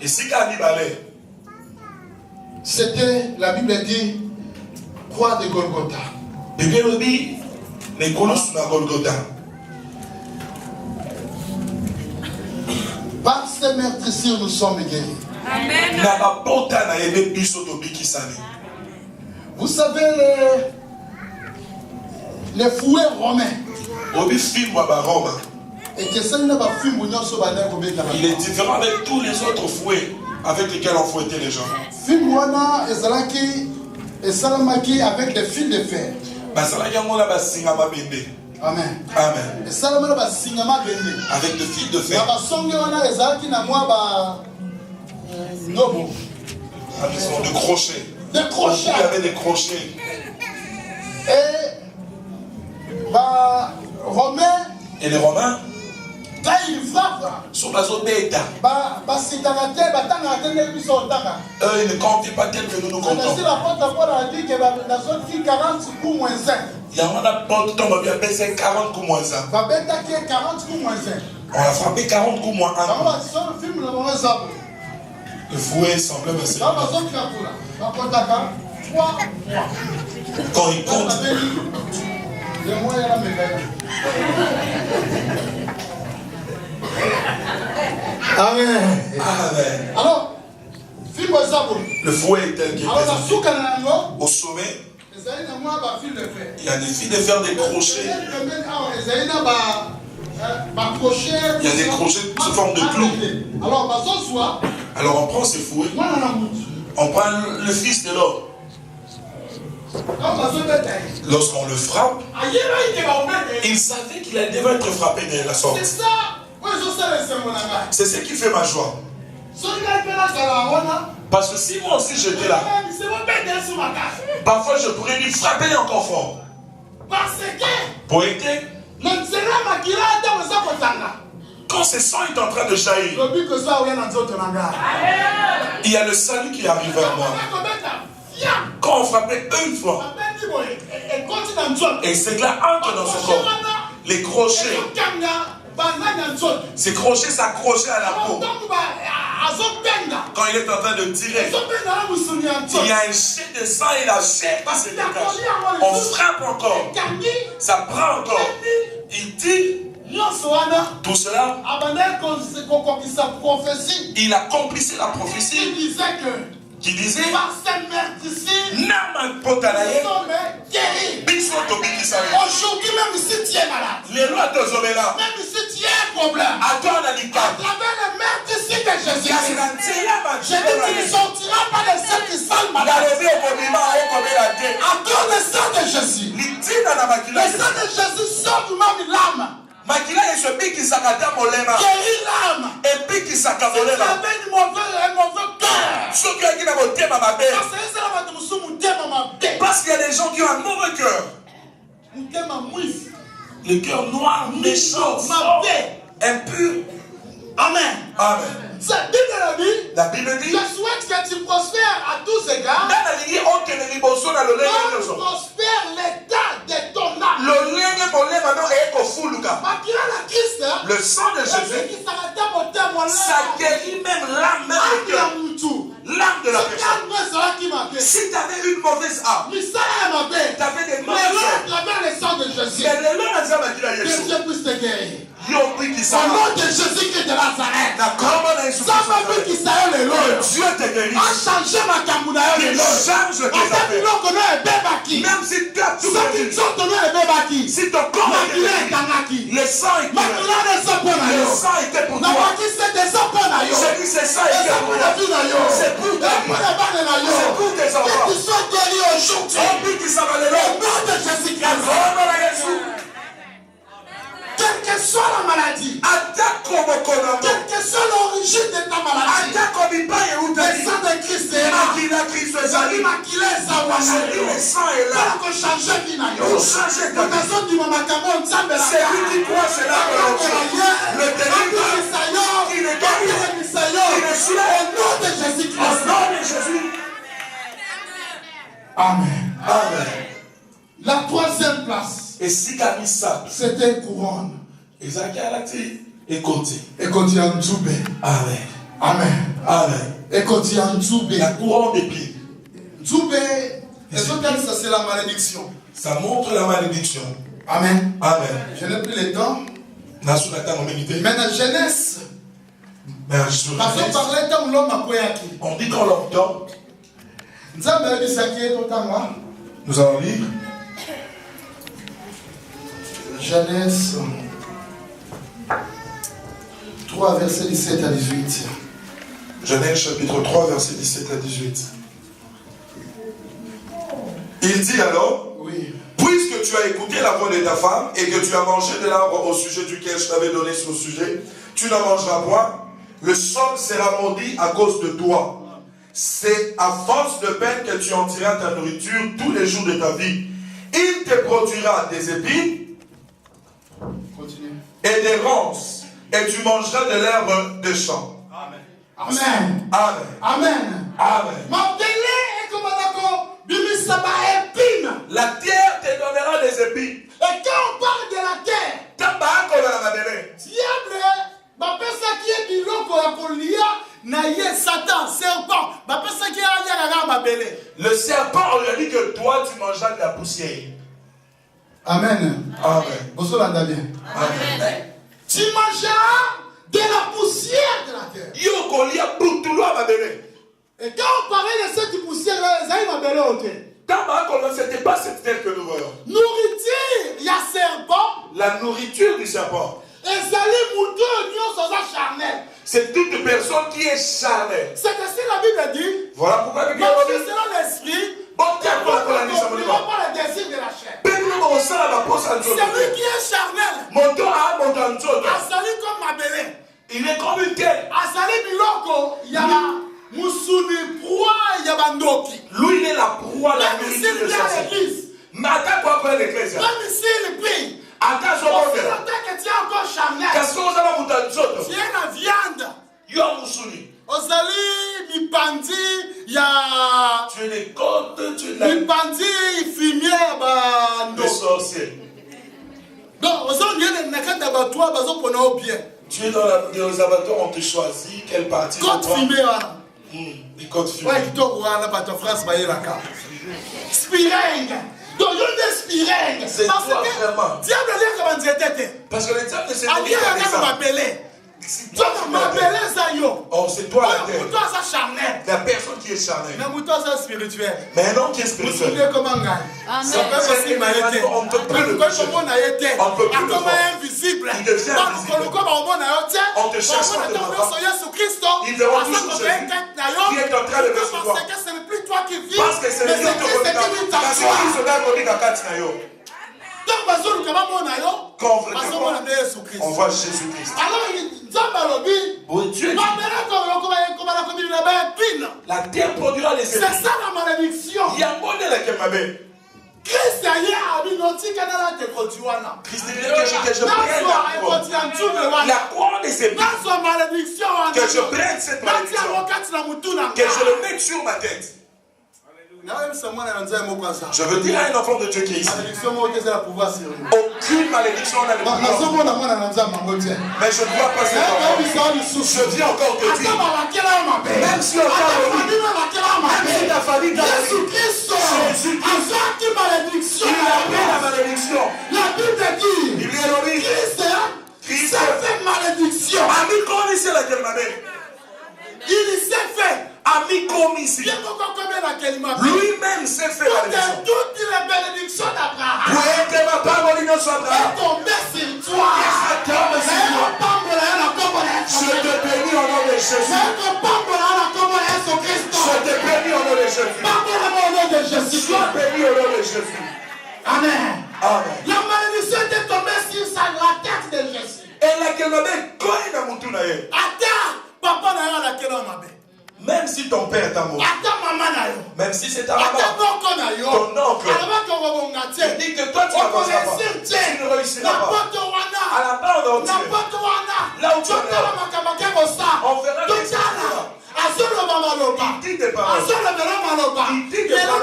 Ici, Cannibale. C'était, la Bible dit, croix de Golgotha. Et bien, on dit, les colosses de Golgotha. Par ces meurtrissures, nous sommes guéris. Amen. Vous savez, les fouets romains. Il est différent avec tous les autres fouets avec lesquels on fouettait les gens. Avec des fils de fer. Amen. Amen. Avec des fils de fer. De crochets. Des crochets. Il y avait des crochets. Et les Romains, quand ils frappent, sur la zone d'État, eux, ils ne comptent pas tel que nous nous comptons. Il y a un porte tombe bien baissé 40 coups moins 1. On a frappé 40 coups moins 1. Le fouet semblait me servir. Quand il compte. Amen. Amen. Alors, le fouet est tel qu'il est présenté. Au sommet, il y a des fils de fer, des crochets. Il y a des crochets sous forme de clous. Alors on prend ces fouets, on prend le fils de l'homme. Lorsqu'on le frappe, il savait qu'il devait être frappé de la sorte. C'est ce qui fait ma joie. Parce que si moi aussi j'étais là, parfois je pourrais lui frapper encore fort. Pour aider. Quand ce sang est en train de jaillir, il y a le salut qui arrive vers moi. Quand on frappait une fois, et c'est que là entre dans son corps, les crochets, ces crochets s'accrochaient à la peau. Quand il est en train de tirer, il y a un jet de sang et la chair qui se dégage. On frappe encore, ça prend encore. Il tire. Tout cela, il accomplissait la prophétie qui disait aujourd'hui même si tu es malade, même si tu as un problème, à travers le meurtre ici de Jésus, je dis tu ne sortiras pas de ceux qui sont malades. À cause du sang de Jésus, le sang de Jésus sauve même l'âme. Guéris l'âme. Et puis qui s'accabole un mauvais cœur. Parce qu'il y a des gens qui ont un mauvais cœur. Le cœur noir, méchant, impur. Amen. Amen. La Bible dit, je souhaite que tu prospères à tous égards. Prospère l'état de ton âme. Le sang de Jésus, ça guérit même l'âme, même le cœur. L'âme de la personne. Si tu avais une mauvaise âme, tu avais des mauvaises âmes. Mais le nom de Dieu puisse te guérir. Au nom de Jésus-Christ de Nazareth, Dieu te guérit. a changé ma camouna. Il change tes affaires. Même si tu as tout perdu, si ton corps est guéri, le sang est guéri. Le sang était pour toi. J'ai dit c'est ça et c'est pour ta vie. C'est pour ta vie. C'est pour tes enfants. Que tu sois guéri aujourd'hui. Au nom de Jésus-Christ. que soit la maladie, quelle que soit l'origine de ta maladie, le sang de Christ est là. C'est lui qui croit cela le au nom de Jésus. Amen. Amen. La troisième place, c'était une couronne. Et continue en Nzube. Amen. Amen. Amen. Et continue en Nzube. La couronne d'épines. Nzube, ça c'est la malédiction. Ça montre la malédiction. Amen. Amen. Je n'ai plus le temps. Mais la jeunesse. On dit dans leur temps. Nous allons lire. Genèse 3, verset 17 à 18. Genèse chapitre 3, verset 17 à 18. Il dit alors, oui. Puisque tu as écouté la voix de ta femme et que tu as mangé de l'arbre au sujet duquel je t'avais donné ce sujet, tu n'en mangeras point. Le sol sera maudit à cause de toi. C'est à force de peine que tu en tireras ta nourriture tous les jours de ta vie. Il te produira des épines et des ronces, et tu mangeras de l'herbe de champ. Amen. Amen. Amen. Amen. Amen. La terre te donnera des épines. Et quand on parle de la terre, diable, Satan, serpent, le serpent, on lui a dit que toi tu mangeras de la poussière. Amen. Amen. Amen. Tu mangeras de la poussière de la terre. Et quand on parlait de cette poussière-là, c'était pas cette terre que nous voyons. Nourriture, il y a serpent. La nourriture du serpent. C'est toute personne qui est charnelle. C'est ainsi la Bible dit. Voilà pourquoi la Bible dit. C'est dans l'esprit. On ne comprend pas le désir de la chair. Celui qui est charnel. Azali comme ma belle. Il est comme une terre. Azali biloko. Il y a la musuni proie. Il y a bandoki. Lui il est la proie de la nourriture de l'église. Mais attends quoi pour l'église. Même s'il paye. Attends, que tu es encore charnel. Tu es la viande. Yo musuni. Ozali mipandi ya. Tu es les côtes, tu es la. Mipandi fumier bando. Les sorciers. Donc, ozali yene nakanda batwa bazo pona au bien. Tu es dans les abattoirs, on te choisit quelle partie. Côte fumée là. Les côtes fumées. Ouais, qui t'ont là bato France baye la carte. Spireng. Donc, il y a des spireng. C'est toi vraiment. Diable a l'air comme un diététique. Parce que le diable ne s'est pas dit. Oh, c'est toi la terre. Charnel. La personne qui est charnelle. Mais spirituel. Mais un homme qui est spirituel. On ne peut plus le toucher. On ne peut plus le voir. Invisible. Il devient invisible. On te cherche pas de voir. Ils verront toujours Jésus qui est en train de recevoir. Parce que ce n'est plus toi qui vis. Parce que c'est le Christ qui quand on voit Jésus-Christ. Alors, Dieu dit, la terre produira les épines. C'est ça la malédiction. Il y a un modèle à quel Christ a Christ dit que je prenne la couronne des épines. Que je prenne cette malédiction. Que je le mette sur ma tête. Je veux dire à un enfant de Dieu qui est ici. Aucune malédiction n'a le pouvoir. Mais je ne dois pas cette enfant. Je viens encore te dire. Même si on t'a même si ta famille t'a Jésus-Christ, il a pris la malédiction. La Bible dit, Christ a fait malédiction. Il s'est fait. Lui-même s'est fait malédiction. Toutes les bénédictions d'Abraham est tombé sur toi. Je te bénis au nom de Jésus. Je te bénis au nom de Jésus. Sois béni au nom de Jésus. Amen. Amen. La malédiction était tombée tombé sur la tête de Jésus. Papa n'a rien à la même si ton père t'a mort, même si c'est ta maman, ton oncle, il dit que toi tu n'avanceras pas, tu ne réussiras pas. À la part où tu es, là où tu es, on verra que c'est toi. Il dit des paroles. Il dit des paroles.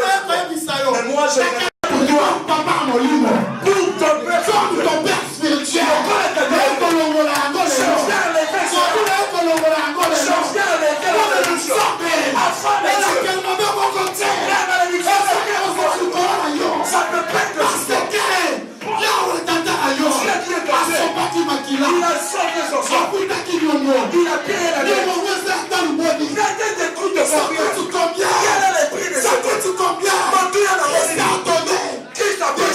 Mais moi je n'ai pour toi, papa Molimo, pour ton père spirituel, ça peut pas être il a sauvé son sang. Il a payé la dette. Il a des coups de combien? Quel est le prix de ce combien? Qui t'a payé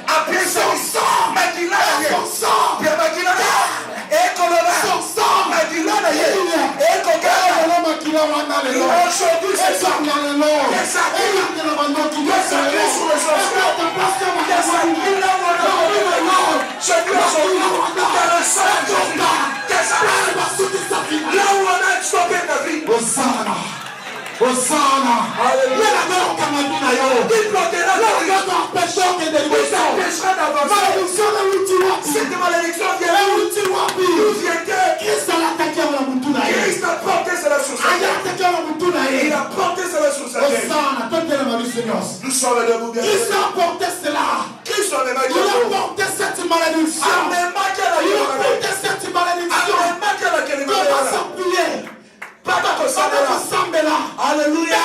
après son sang? Mais il a son sang. Et qu'on a son sang. Mais il a et qu'on aujourd'hui c'est ça. Hosanna, cette malédiction vient Christ a porté cela sur sa tête. Il a porté cela sur sa tête. Nous sommes debout bien. Christ a porté cela. Christ a porté cette malédiction. Il a porté cette malédiction. Comment s'appuyer? Alléluia.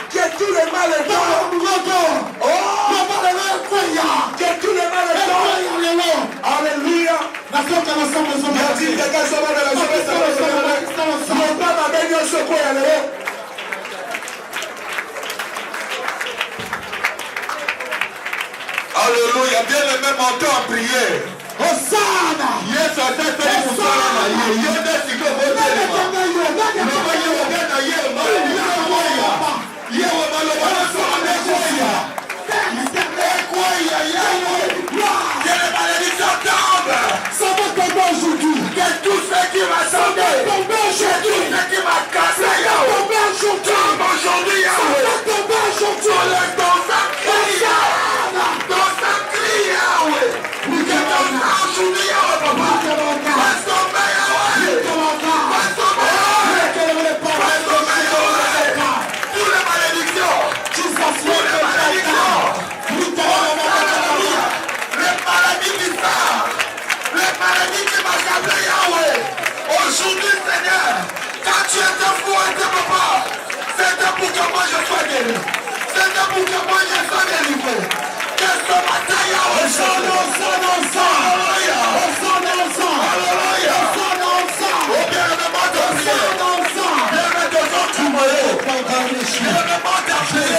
Que tous les mal est que tous les mal est Alléluia. Alléluia. Bien les mêmes montants en prière. Hosanna! Yes, I said to you, Hosanna. You best go for ça va tomber aujourd'hui. Que tout ce qui m'a sauvé, tomber aujourd'hui. Tout ce qui m'a cassé, tomber aujourd'hui. Aujourd'hui, ça va tomber aujourd'hui. Dans sa crière. Dans sa crière, oui. Aujourd'hui, papa. Passe ton meilleur, oui. Passe ton meilleur. Tous les malédictions. Tous les malédictions. Les maladies qui savent. Les maladies qui m'accablent, Yahweh. Aujourd'hui, Seigneur, quand tu étais fou et tes papa, c'était pour que moi je sois guéri. C'était pour que moi je sois délivré. Que ce matin, Yahweh, Alléluia. Oh bien, le monde de prier. Bien, le devant du moyen. Bien, le monde de prier.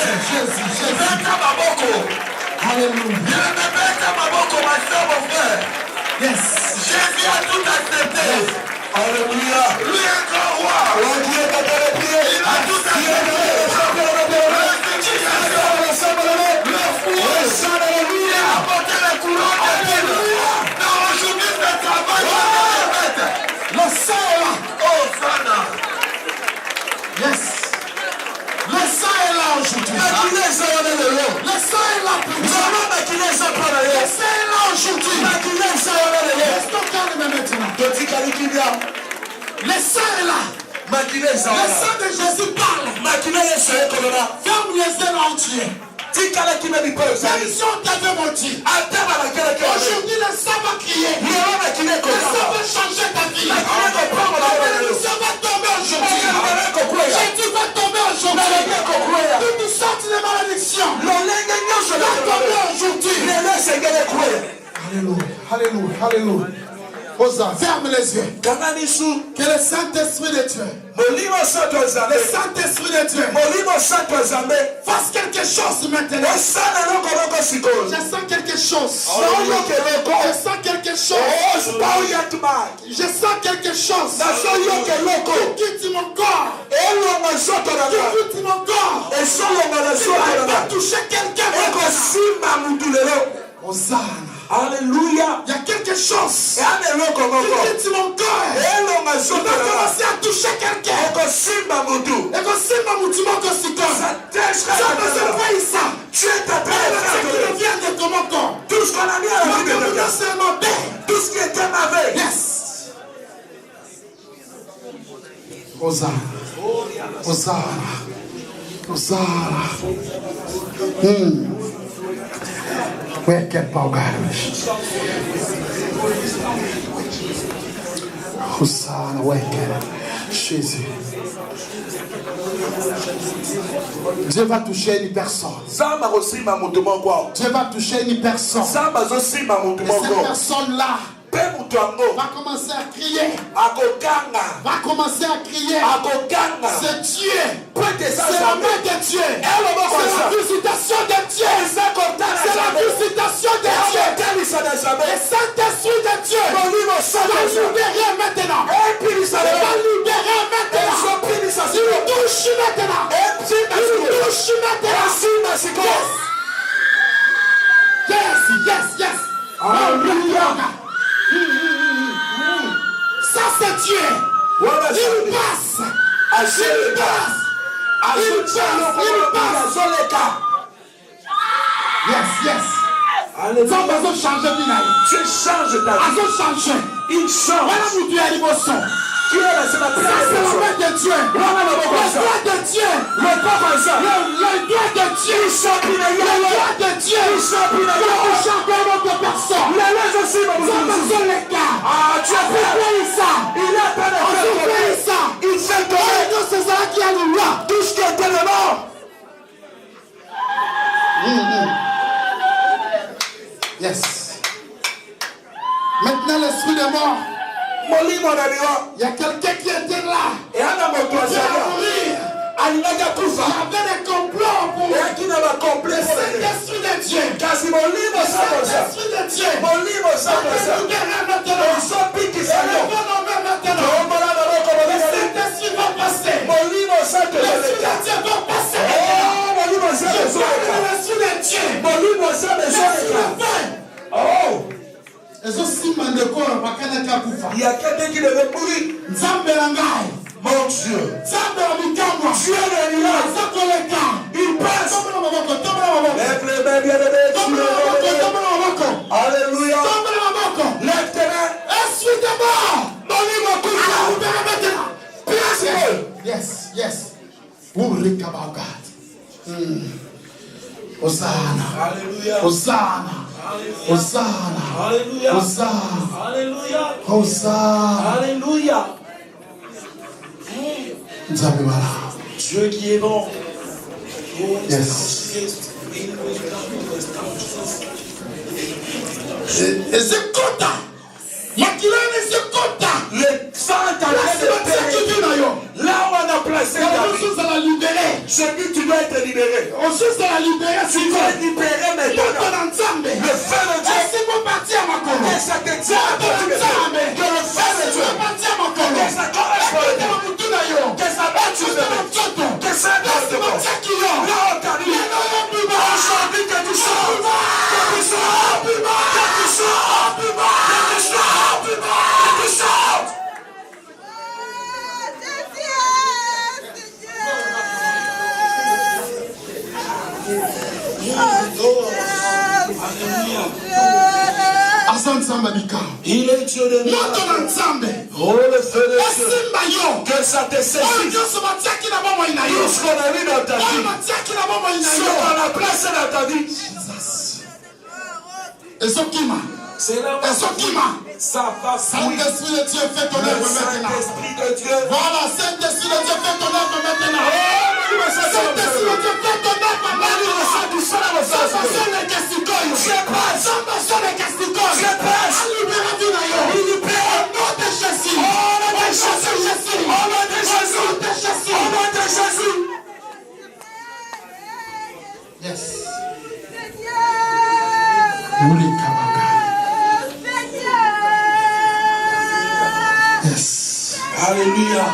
Bête à ma boko. Alléluia. Bien, le bête à ma boko, ma soeur, mon frère. Yes. Jésus a tout accepté. Alléluia. Lui est grand roi. Il a tout accepté. Il a apporté les couronnes de Dieu. Dans aujourd'hui, ce travail, le sang est là. Oh, Sana. Yes. Le sang est là aujourd'hui. Le sang est là. Le sang est là aujourd'hui. Restons calmes maintenant. Le sang est là. Le sang de Jésus parle. Ferme les yeux entiers. Même si on t'avait menti, aujourd'hui le sang va crier. Le sang va changer ta vie. Le sang va tomber aujourd'hui. Jésus va tomber aujourd'hui. Toutes sortes de malédictions va tomber aujourd'hui. Alléluia, alléluia. Hosanna, ferme les yeux. Que le Saint-Esprit de Dieu, le Saint-Esprit de Dieu fasse quelque chose maintenant. Je sens quelque chose. Je sens quelque chose. Je sens quelque chose. Qui quitte mon corps. Qui quitte mon corps. Qui va toucher quelqu'un. Alléluia. Il y a quelque chose qui quitte mon cœur. Il va commencer à toucher quelqu'un. Et que si ma moutima que si corps. Ça ne se fait ça. Tu es ta terre. Ce qui devient de ton corps. Tout ce qu'on a mis à la vie de tout ce qui était ma veille. Yes. Hosanna. Hosanna. Hosanna. Where can Paul Hosanna, where can Jésus. Dieu va toucher une personne. Dieu va toucher une personne. Et cette personne-là va commencer à crier. Va commencer à crier. C'est Dieu. C'est la main de Dieu. C'est la visitation de Dieu. C'est la visitation de Dieu. Et Saint-Esprit de Dieu va libérer maintenant. Il va libérer maintenant. Il touche maintenant. Il touche maintenant. Yes, yes, yes. Alléluia. Ça c'est Dieu. Il passe. Il passe. Yes, yes. Tu changes ta vie. Il change. Qui est la main de Dieu. Le doigt de Dieu. Le doigt de Dieu. Le doigt de Dieu. Il touche encore notre personne. Tu as fait ça. Il a fait ça. Il fait que c'est ça qui a le roi. Tout ce qui était le mort. Yes. Maintenant l'esprit de mort. Il y a quelqu'un qui était là. Il va mourir. Il y avait des complots pour le Saint-Esprit de Dieu. Le Saint-Esprit de Dieu. Le Saint-Esprit va passer. L'Esprit de Dieu va passer. L'Esprit de Dieu. Oh! Il y a quelqu'un qui devait mourir. Mon Dieu. Dieu est là. Il passe. Lève les mains, bien-aimés. Alléluia. Lève tes mains. Esprit de mort. Yes, yes. Hosanna. Alléluia. Hosanna. Hosanna. Alléluia. Hosanna. Alléluia. Hosanna. Alléluia. Dieu qui est bon. Yes. Et c'est content. Les sang est en train de périr. Là où on a placé David, je dis tu dois être libéré. Tu dois être libéré maintenant. Le feu de Dieu. Que ça te tire. Que le feu de Dieu. Que ça correspond. Que ça batte. Que ça batte. Là où tu arrives. Aujourd'hui que tu sors. Que tu sors. Que tu sors. Que tu sors. Que tu sors. Il est Dieu de nous. Oh le feu de Dieu. Que ça te saisisse. Tout ce qu'on a mis dans ta vie. Ce qu'on a placé dans ta vie. C'est là ça va Saint-Esprit de Dieu fait ton œuvre maintenant. Saint-Esprit de Dieu. Voilà, Saint-Esprit de Dieu fait ton œuvre maintenant. Saint-Esprit de Dieu fait ton œuvre maintenant. Je passe. Je passe. Il libère. Au nom de Jésus. Au nom de Jésus. Au nom de Jésus. Au nom de Jésus. Yes. Yes. Alléluia.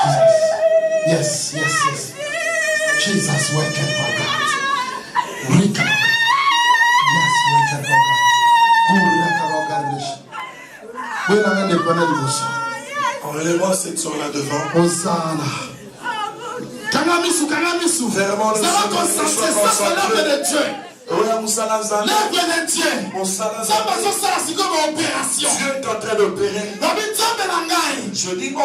Jesus. Yes, yes, yes. Jesus, wake up, oh God. Wake up. Yes, wake up, oh God. Enlève-moi cette soeur là devant. Hosanna. Kanamisu. Vraiment, le Seigneur, concentré, ça c'est l'œuvre de Dieu. L'œuvre de Dieu. Dieu est en train d'opérer. Je dis qu'on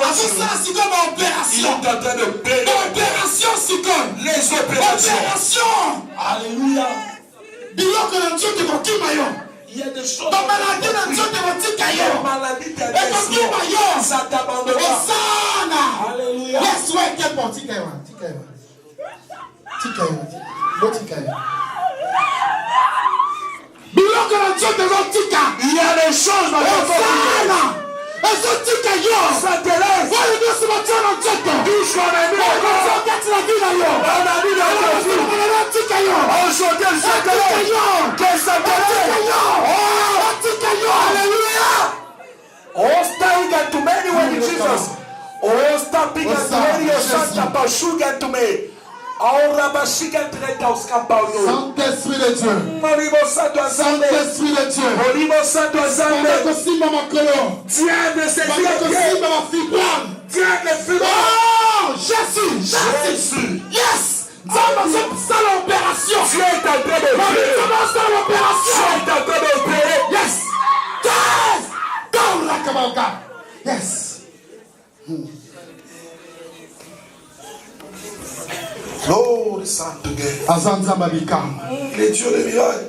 il est en train d'opérer. Les opérations. Alléluia. Il y a des choses. La maladie t'a déçu. Ça t'abandonnera. Alléluia. Il y a des choses dans ça te laisse. Alléluia. Oh, stop to many when Jesus. Oh, stop to many Santa Pashuga to me. Saint-Esprit de Dieu. Saint-Esprit de Dieu. Oh, Jésus. Yes. C'est l'opération. Dieu est en train d'opérer. Yes. Yes. Glory Saint Les dieux de miracles.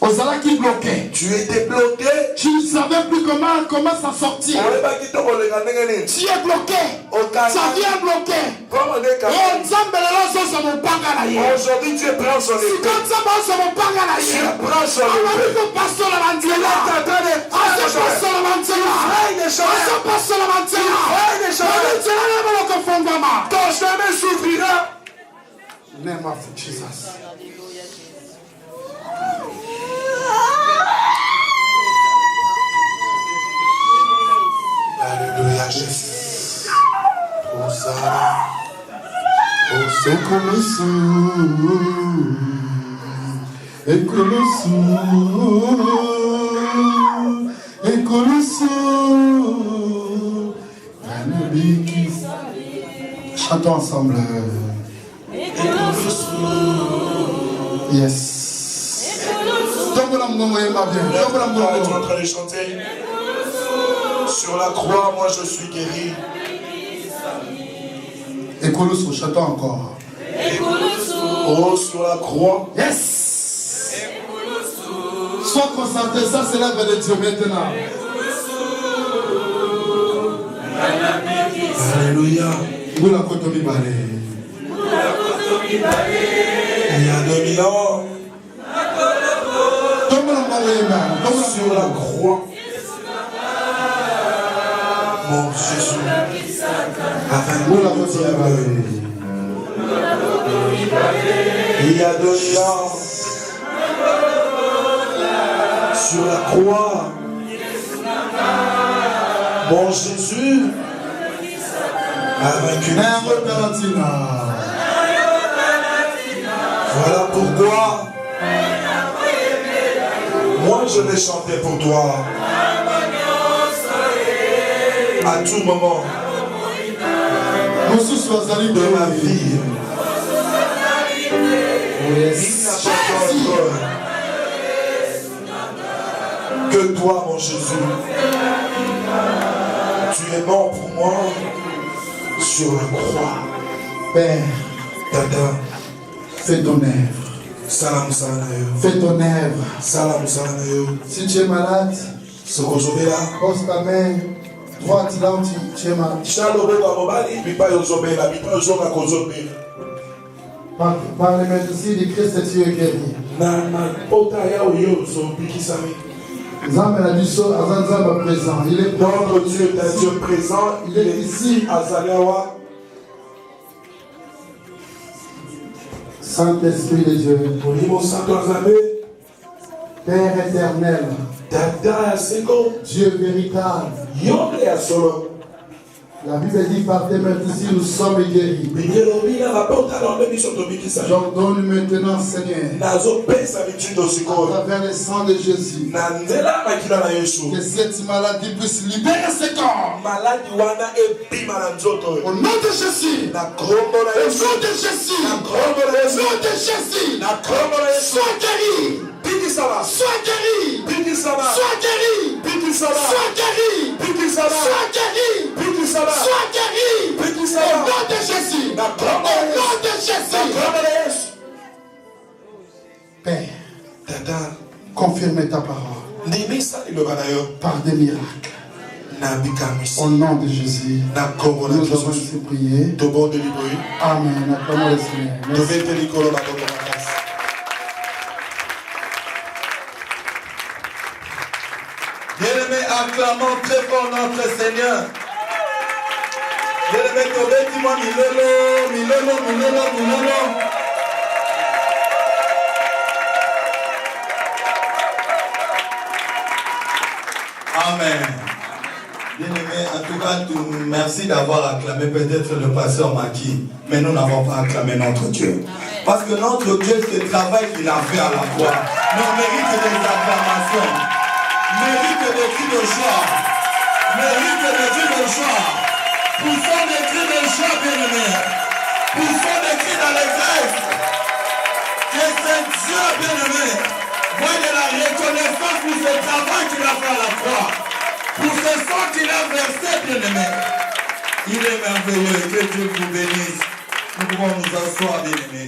Ozala qui bloquait. Tu étais bloqué. Tu ne savais plus comment s'en sortir. Tu es bloqué. Ça vient bloqué. Aujourd'hui Dieu prend son épée. Tu prends son épée. Ton chemin s'ouvrira. Name of Jesus. Alléluia, Jésus. Hosanna. Chantons ensemble. Yes. Tu es en train de chanter. Sur la croix, moi je suis guéri. Ekoloso, chantons encore. Oh, sur la croix. Yes. Sois concentré, ça c'est l'œuvre de Dieu maintenant. Alléluia. Vous la kotomi balé. Il y a 2000 ans. Sur la croix. Mon Jésus. Il y a 2000 ans. Sur la croix. Mon Jésus a vaincu. Voilà pourquoi moi je vais chanter pour toi à tout moment de ma vie. Il n'a pas d'autre que toi, mon Jésus. Tu es mort pour moi sur la croix. Père, Tata, fais ton œuvre. Salam Salanayo. Fais ton œuvre. Salam Salanayo. Si tu es malade, pose ta main droite là où tu es malade. Par les médecins de Christ, tu es guéri. Zam a dit ça, Azanzam présent. Il est notre Dieu est un Dieu présent. Il est ici à Zaliawa. Saint-Esprit de Dieu. Père éternel. Dieu véritable. La Bible dit par tes meurtrissures nous sommes guéris. J'ordonne maintenant, Seigneur, à travers le sang de Jésus, que cette maladie puisse libérer ce corps. Au nom de Jésus, au nom de Jésus, au nom de Jésus, sois guéri. Sois guéri. Sois guéri. Sois guéri. Sois guéri. Sois guéri. Au nom de Jésus. Au nom de Jésus. Père, confirme ta parole par des miracles. Au nom de Jésus, nous avons ainsi prié. Amen. Acclamons le Seigneur. Bien-aimés, acclamons très fort notre Seigneur. Bien-aimés, dis-moi milolo. Amen. Bien-aimés, en tout cas, merci d'avoir acclamé peut-être le pasteur Maki, mais nous n'avons pas acclamé notre Dieu. Parce que notre Dieu, c'est le travail qu'il a fait à la croix. Mais on mérite des acclamations. Mérite des cris de joie. Mérite des cris de joie. Poussons des cris de joie, bien-aimés. Poussons des cris d'allégresse. Que c'est Dieu, bien-aimé. Voyez la reconnaissance pour ce travail qu'il a fait à la croix. Pour ce sang qu'il a versé, bien-aimé. Il est merveilleux. Que Dieu vous bénisse. Nous pouvons nous asseoir, bien-aimés.